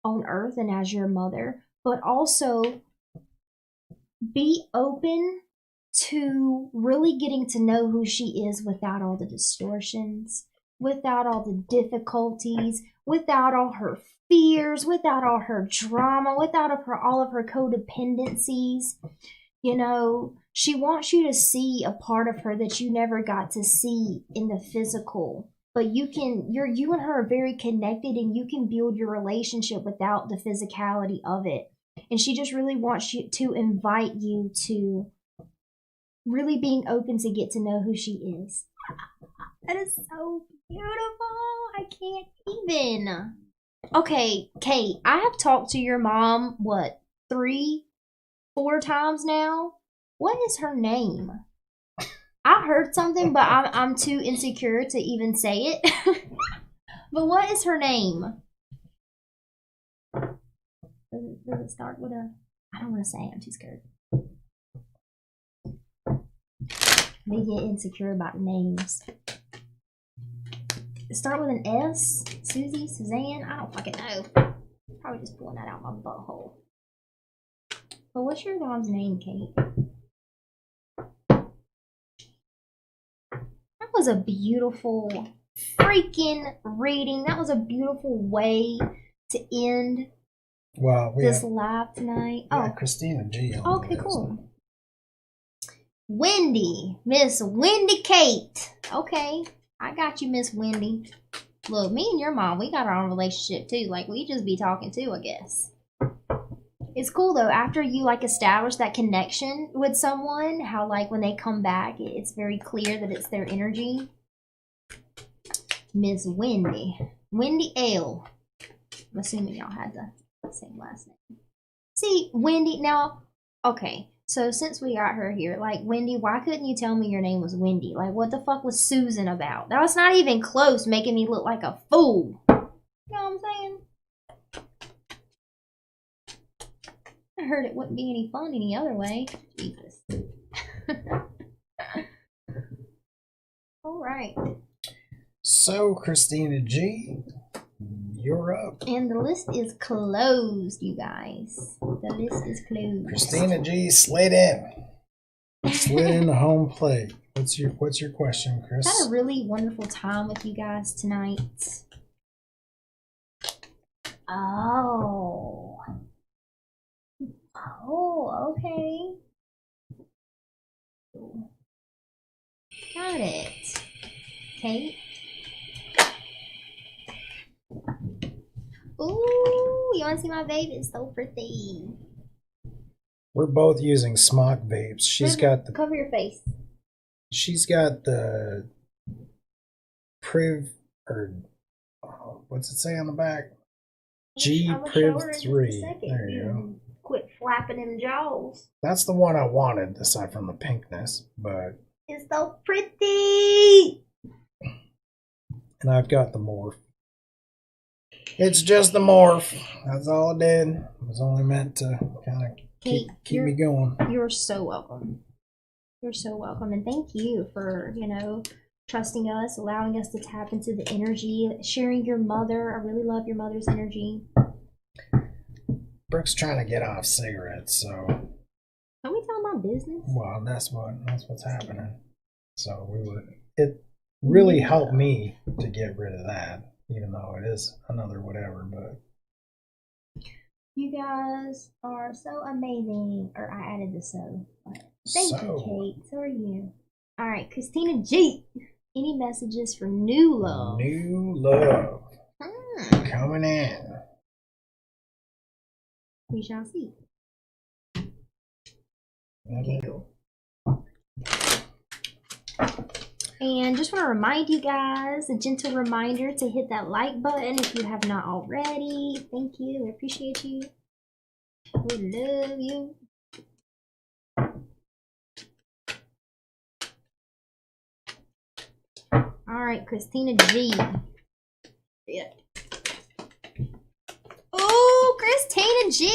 Speaker 1: on Earth and as your mother, but also be open to really getting to know who she is without all the distortions, without all the difficulties, without all her fears, without all her drama, without all of her codependencies. You know, she wants you to see a part of her that you never got to see in the physical. But you and her are very connected, and you can build your relationship without the physicality of it. And she just really wants you to invite you to really being open to get to know who she is. That is so beautiful. I can't even. Okay, Kate, I have talked to your mom, 3, 4 times now? What is her name? I heard something, but I'm too insecure to even say it. But what is her name? Does it start with a... I don't want to say it. I'm too scared. They get insecure about names. It start with an S? Susie? Suzanne? I don't fucking know. Probably just pulling that out my butthole. But what's your mom's name, Kate? That was a beautiful freaking reading. That was a beautiful way to end this live tonight.
Speaker 2: Christina G.
Speaker 1: Okay, cool. Wendy. Miss Wendy Kate. Okay. I got you, Miss Wendy. Look, me and your mom, we got our own relationship too. Like, we just be talking too, I guess. It's cool though, after you like establish that connection with someone, how like when they come back, it's very clear that it's their energy. Miss Wendy. Wendy L. I'm assuming y'all had the same last name. See, Wendy, now, okay. So since we got her here, like, Wendy, why couldn't you tell me your name was Wendy? Like, what the fuck was Susan about? That was not even close, making me look like a fool. You know what I'm saying? I heard it wouldn't be any fun any other way. Jesus. All right.
Speaker 2: So, Christina G, you're up.
Speaker 1: And the list is closed, you guys. The list is closed.
Speaker 2: Christina G, slid in. Slid into home plate. What's your question, Chris?
Speaker 1: I had a really wonderful time with you guys tonight. Oh, okay. Got it. Kate. Ooh, you want to see my vape? It's so pretty.
Speaker 2: We're both using smock vapes. She's got the...
Speaker 1: Cover your face.
Speaker 2: She's got the... Priv... Or... what's it say on the back? G Priv 3. There you go.
Speaker 1: Quit flapping them jaws.
Speaker 2: That's the one I wanted, aside from the pinkness, but...
Speaker 1: It's so pretty!
Speaker 2: And I've got the morph. It's just the morph. That's all it did. It was only meant to kind of keep me going.
Speaker 1: You're so welcome. You're so welcome. And thank you for, trusting us, allowing us to tap into the energy, sharing your mother. I really love your mother's energy.
Speaker 2: Brooke's trying to get off cigarettes, so...
Speaker 1: Don't we tell my business?
Speaker 2: Well, that's what's happening. So it really helped me to get rid of that. Even though it is another whatever, but...
Speaker 1: You guys are so amazing. Or I added the so. Thank you, Kate. So are you. Alright, Christina G. Any messages for new love?
Speaker 2: New love. Coming in.
Speaker 1: We shall see.
Speaker 2: Okay,
Speaker 1: cool. And just want to remind you guys, a gentle reminder to hit that like button if you have not already. Thank you. I appreciate you. We love you. All right, Christina G. Yeah. Oh, Christina G.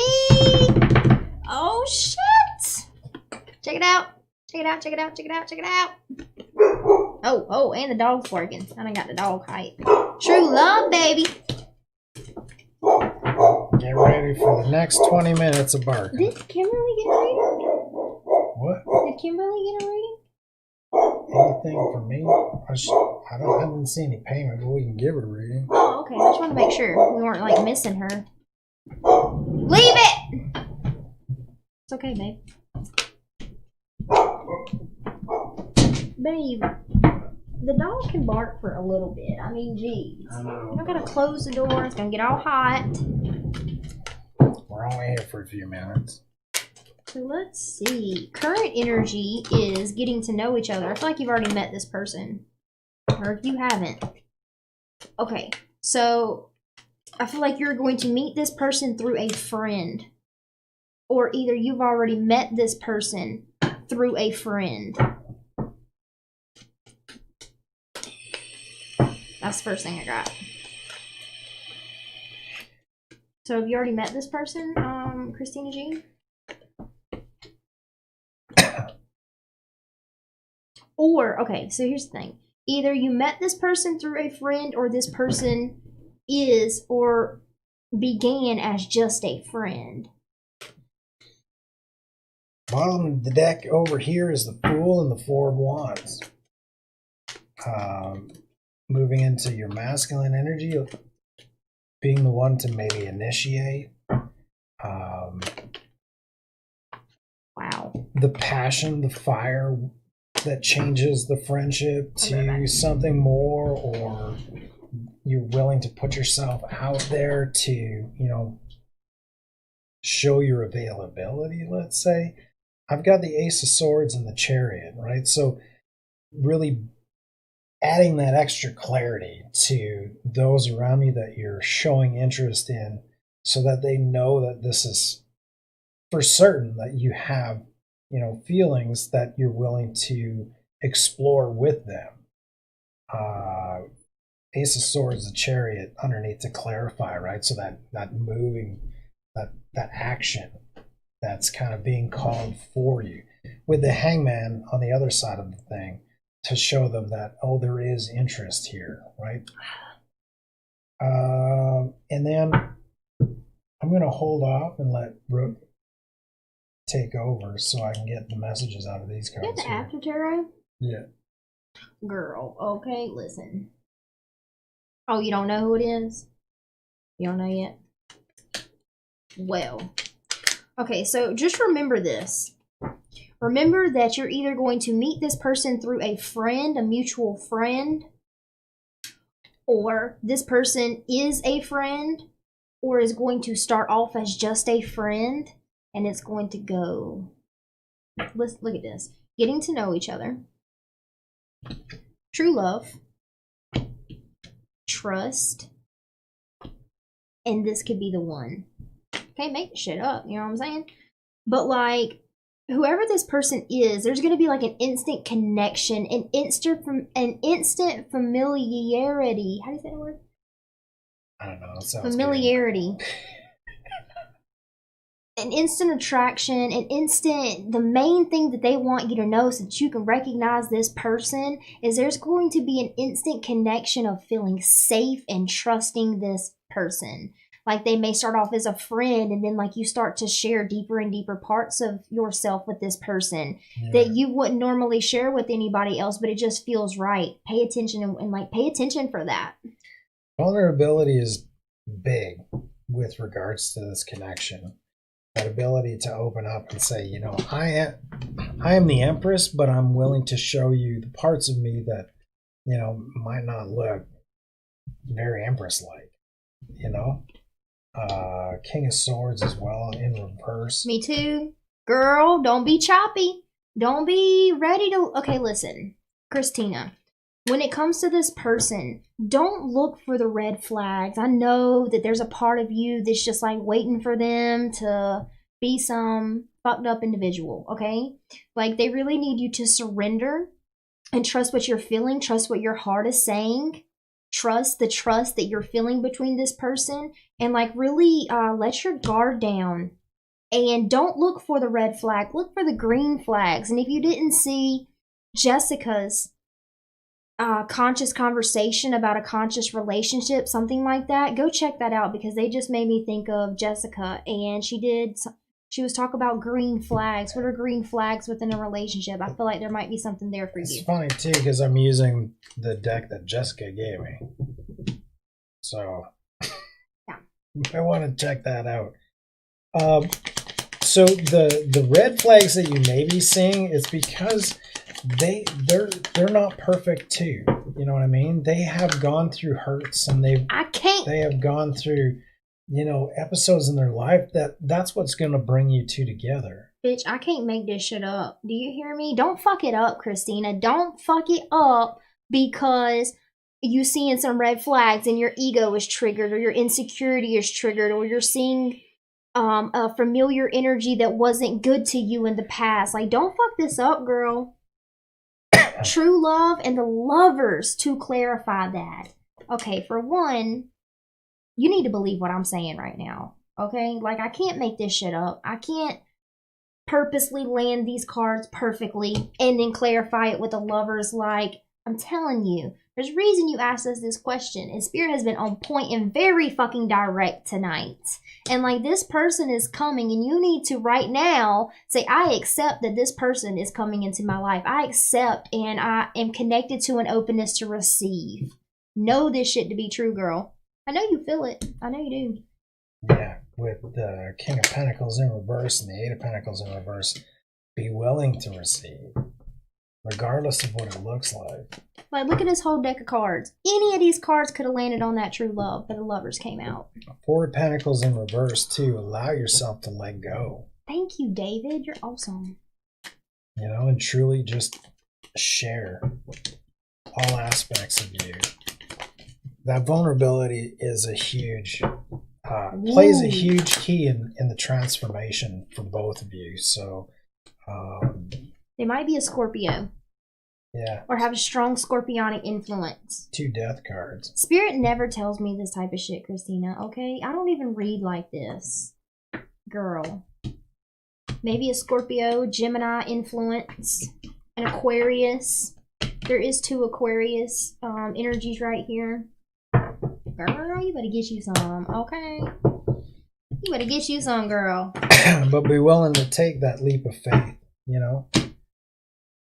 Speaker 1: Oh, shit. Check it out. Check it out. Check it out. Check it out. Check it out. Oh, and the dog's barking. I done got the dog height. True love, baby.
Speaker 2: Get ready for the next 20 minutes of barking.
Speaker 1: Did Kimberly get a reading?
Speaker 2: What?
Speaker 1: Did Kimberly get a reading?
Speaker 2: Anything for me? I didn't see any payment, but we can give her a reading.
Speaker 1: Oh, okay. I just want to make sure we weren't like missing her. Leave it! It's okay, babe. Babe, the dog can bark for a little bit. I mean, geez.
Speaker 2: I know.
Speaker 1: You don't gotta close the door. It's gonna get all hot.
Speaker 2: We're only here for a few minutes.
Speaker 1: So let's see. Current energy is getting to know each other. I feel like you've already met this person. Or if you haven't. Okay, so I feel like you're going to meet this person through a friend. Or either you've already met this person through a friend. That's the first thing I got. So have you already met this person, Christina G? Or, okay, so here's the thing. Either you met this person through a friend or this person is or began as just a friend.
Speaker 2: Bottom of the deck over here is the Fool and the Four of Wands. Moving into your masculine energy, being the one to maybe initiate.
Speaker 1: Wow.
Speaker 2: The passion, the fire that changes the friendship to something more, or you're willing to put yourself out there to, you know, show your availability, let's say. I've got the Ace of Swords and the Chariot, right? So really adding that extra clarity to those around you that you're showing interest in, so that they know that this is for certain, that you have, you know, feelings that you're willing to explore with them. Ace of Swords, the Chariot underneath to clarify, right? So that moving, that action that's kind of being called for you, with the Hangman on the other side of the thing, to show them that, oh, there is interest here, right? And then I'm going to hold off and let Brooke take over so I can get the messages out of these cards.
Speaker 1: Is that the After Tarot?
Speaker 2: Yeah.
Speaker 1: Girl, okay, listen. Oh, you don't know who it is? You don't know yet? Well, okay, so just remember this. Remember that you're either going to meet this person through a friend, a mutual friend, or this person is a friend, or is going to start off as just a friend, and it's going to go. Let's look at this. Getting to know each other. True love. Trust. And this could be the one. Can't make shit up, you know what I'm saying? But like, whoever this person is, there's going to be like an instant connection, an instant familiarity. How do you say that word?
Speaker 2: I don't know. It sounds
Speaker 1: familiarity. An instant attraction, the main thing that they want you to know so that you can recognize this person is there's going to be an instant connection of feeling safe and trusting this person. Like they may start off as a friend, and then like you start to share deeper and deeper parts of yourself with this person that you wouldn't normally share with anybody else, but it just feels right. Pay attention and like pay attention for that.
Speaker 2: Vulnerability is big with regards to this connection. That ability to open up and say, you know, I am the Empress, but I'm willing to show you the parts of me that, you know, might not look very Empress-like, you know? King of Swords as well in reverse.
Speaker 1: Me too. Girl, don't be choppy. Don't be ready to... Okay, listen. Christina, when it comes to this person, don't look for the red flags. I know that there's a part of you that's just like waiting for them to be some fucked up individual, okay? Like they really need you to surrender and trust what you're feeling, trust what your heart is saying, trust the trust that you're feeling between this person, and like really let your guard down. And don't look for the red flag, look for the green flags. And if you didn't see Jessica's conscious conversation about a conscious relationship, something like that. Go check that out because they just made me think of Jessica, and she was talking about green flags. What are green flags within a relationship? I feel like there might be something there for you.
Speaker 2: It's funny too because I'm using the deck that Jessica gave me, so
Speaker 1: yeah,
Speaker 2: I want to check that out. So the red flags that you may be seeing is because they're not perfect too. You know what I mean? They have gone through hurts and they have gone through, episodes in their life that's what's going to bring you two together.
Speaker 1: Bitch, I can't make this shit up. Do you hear me? Don't fuck it up, Christina. Don't fuck it up because you seeing some red flags and your ego is triggered or your insecurity is triggered or you're seeing a familiar energy that wasn't good to you in the past. Like, don't fuck this up, girl. True love and the lovers, to clarify that. Okay, for one, you need to believe what I'm saying right now. Okay? Like, I can't make this shit up. I can't purposely land these cards perfectly and then clarify it with the lovers. Like, I'm telling you, there's a reason you asked us this question, and Spirit has been on point and very fucking direct tonight. And like, this person is coming, and you need to right now say, I accept that this person is coming into my life. I accept, and I am connected to an openness to receive. Know this shit to be true, girl. I know you feel it. I know you do.
Speaker 2: Yeah, with the King of Pentacles in reverse and the Eight of Pentacles in reverse, be willing to receive, regardless of what it looks like.
Speaker 1: Like, look at this whole deck of cards. Any of these cards could have landed on that true love, but the lovers came out.
Speaker 2: Four of Pentacles in reverse, too. Allow yourself to let go.
Speaker 1: Thank you, David. You're awesome.
Speaker 2: And truly just share all aspects of you. That vulnerability is a huge, plays a huge key in the transformation for both of you. So,
Speaker 1: they might be a Scorpio.
Speaker 2: Yeah.
Speaker 1: Or have a strong scorpionic influence.
Speaker 2: 2 death cards.
Speaker 1: Spirit never tells me this type of shit, Christina, okay? I don't even read like this. Girl. Maybe a Scorpio, Gemini influence, an Aquarius. There is 2 Aquarius energies right here. Girl, you better get you some, okay? You better get you some, girl.
Speaker 2: But be willing to take that leap of faith,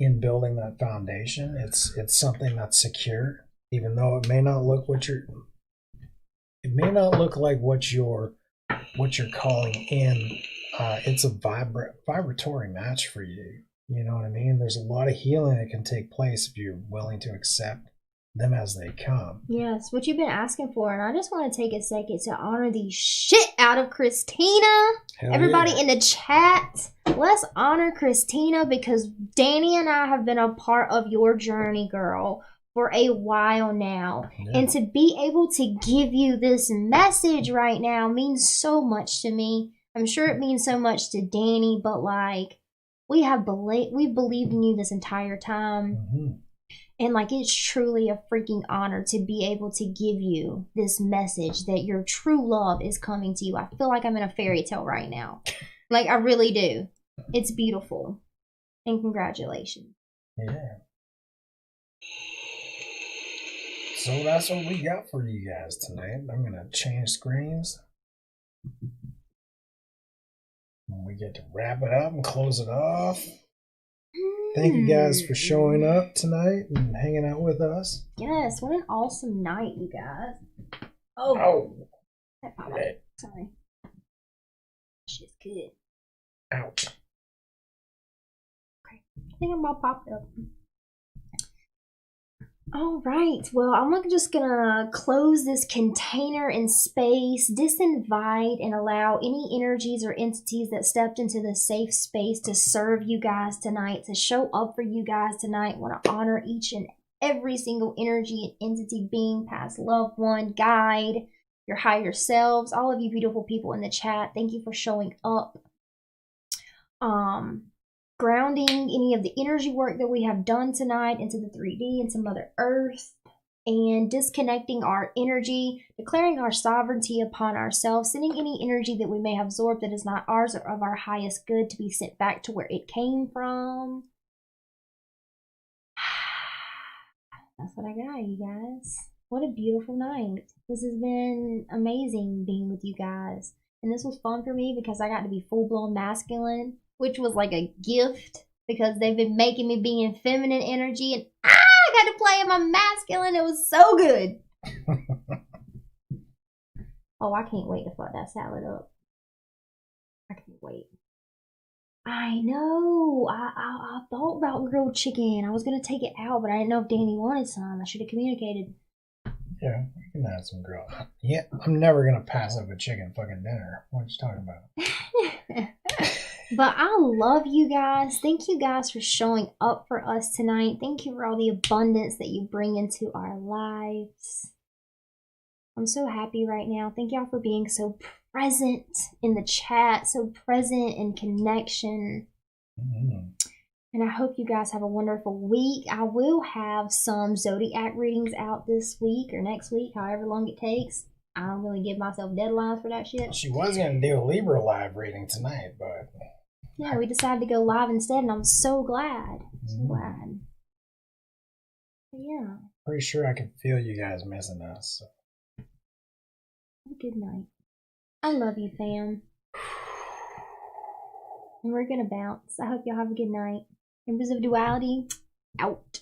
Speaker 2: in building that foundation. It's something that's secure, even though it may not look like what you're calling in. It's a vibratory match for you. You know what I mean? There's a lot of healing that can take place if you're willing to accept them as they come.
Speaker 1: Yes, what you've been asking for, and I just want to take a second to honor the shit out of Christina.
Speaker 2: Hell
Speaker 1: Everybody
Speaker 2: yeah.
Speaker 1: in the chat, let's honor Christina because Danny and I have been a part of your journey, girl, for a while now. Yeah. And to be able to give you this message right now means so much to me. I'm sure it means so much to Danny, but like, we've believed in you this entire time.
Speaker 2: Mm-hmm.
Speaker 1: And like, it's truly a freaking honor to be able to give you this message that your true love is coming to you. I feel like I'm in a fairy tale right now. Like, I really do. It's beautiful. And congratulations.
Speaker 2: Yeah. So that's what we got for you guys tonight. I'm going to change screens. And we get to wrap it up and close it off. Thank you guys for showing up tonight and hanging out with us.
Speaker 1: Yes, what an awesome night, you guys. Oh.
Speaker 2: Right.
Speaker 1: Sorry. Shit's good.
Speaker 2: Ouch.
Speaker 1: Okay. I think I'm all popped up. All right. Well, I'm just gonna close this container in space, disinvite, and allow any energies or entities that stepped into the safe space to serve you guys tonight, to show up for you guys tonight. I want to honor each and every single energy and entity, being, past loved one, guide, your higher selves, all of you beautiful people in the chat. Thank you for showing up. Grounding any of the energy work that we have done tonight into the 3D, into Mother Earth, and disconnecting our energy, declaring our sovereignty upon ourselves, sending any energy that we may have absorbed that is not ours or of our highest good to be sent back to where it came from. That's what I got, you guys. What a beautiful night. This has been amazing being with you guys. And this was fun for me because I got to be full blown masculine, which was like a gift because they've been making me be in feminine energy, and I got to play in my masculine. It was so good. Oh, I can't wait to fuck that salad up. I can't wait. I know. I thought about grilled chicken. I was gonna take it out, but I didn't know if Danny wanted some. I should have communicated.
Speaker 2: Yeah, we can have some grilled. Yeah, I'm never gonna pass up a chicken fucking dinner. What you talking about?
Speaker 1: But I love you guys. Thank you guys for showing up for us tonight. Thank you for all the abundance that you bring into our lives. I'm so happy right now. Thank y'all for being so present in the chat, so present in connection. Mm-hmm. And I hope you guys have a wonderful week. I will have some zodiac readings out this week or next week, however long it takes. I don't really give myself deadlines for that shit.
Speaker 2: She was going to do a Libra live reading tonight, but...
Speaker 1: Yeah, we decided to go live instead, and I'm so glad. So glad. But yeah.
Speaker 2: Pretty sure I can feel you guys missing us. So.
Speaker 1: Have a good night. I love you, fam. And we're gonna bounce. I hope y'all have a good night. Members of Duality, out.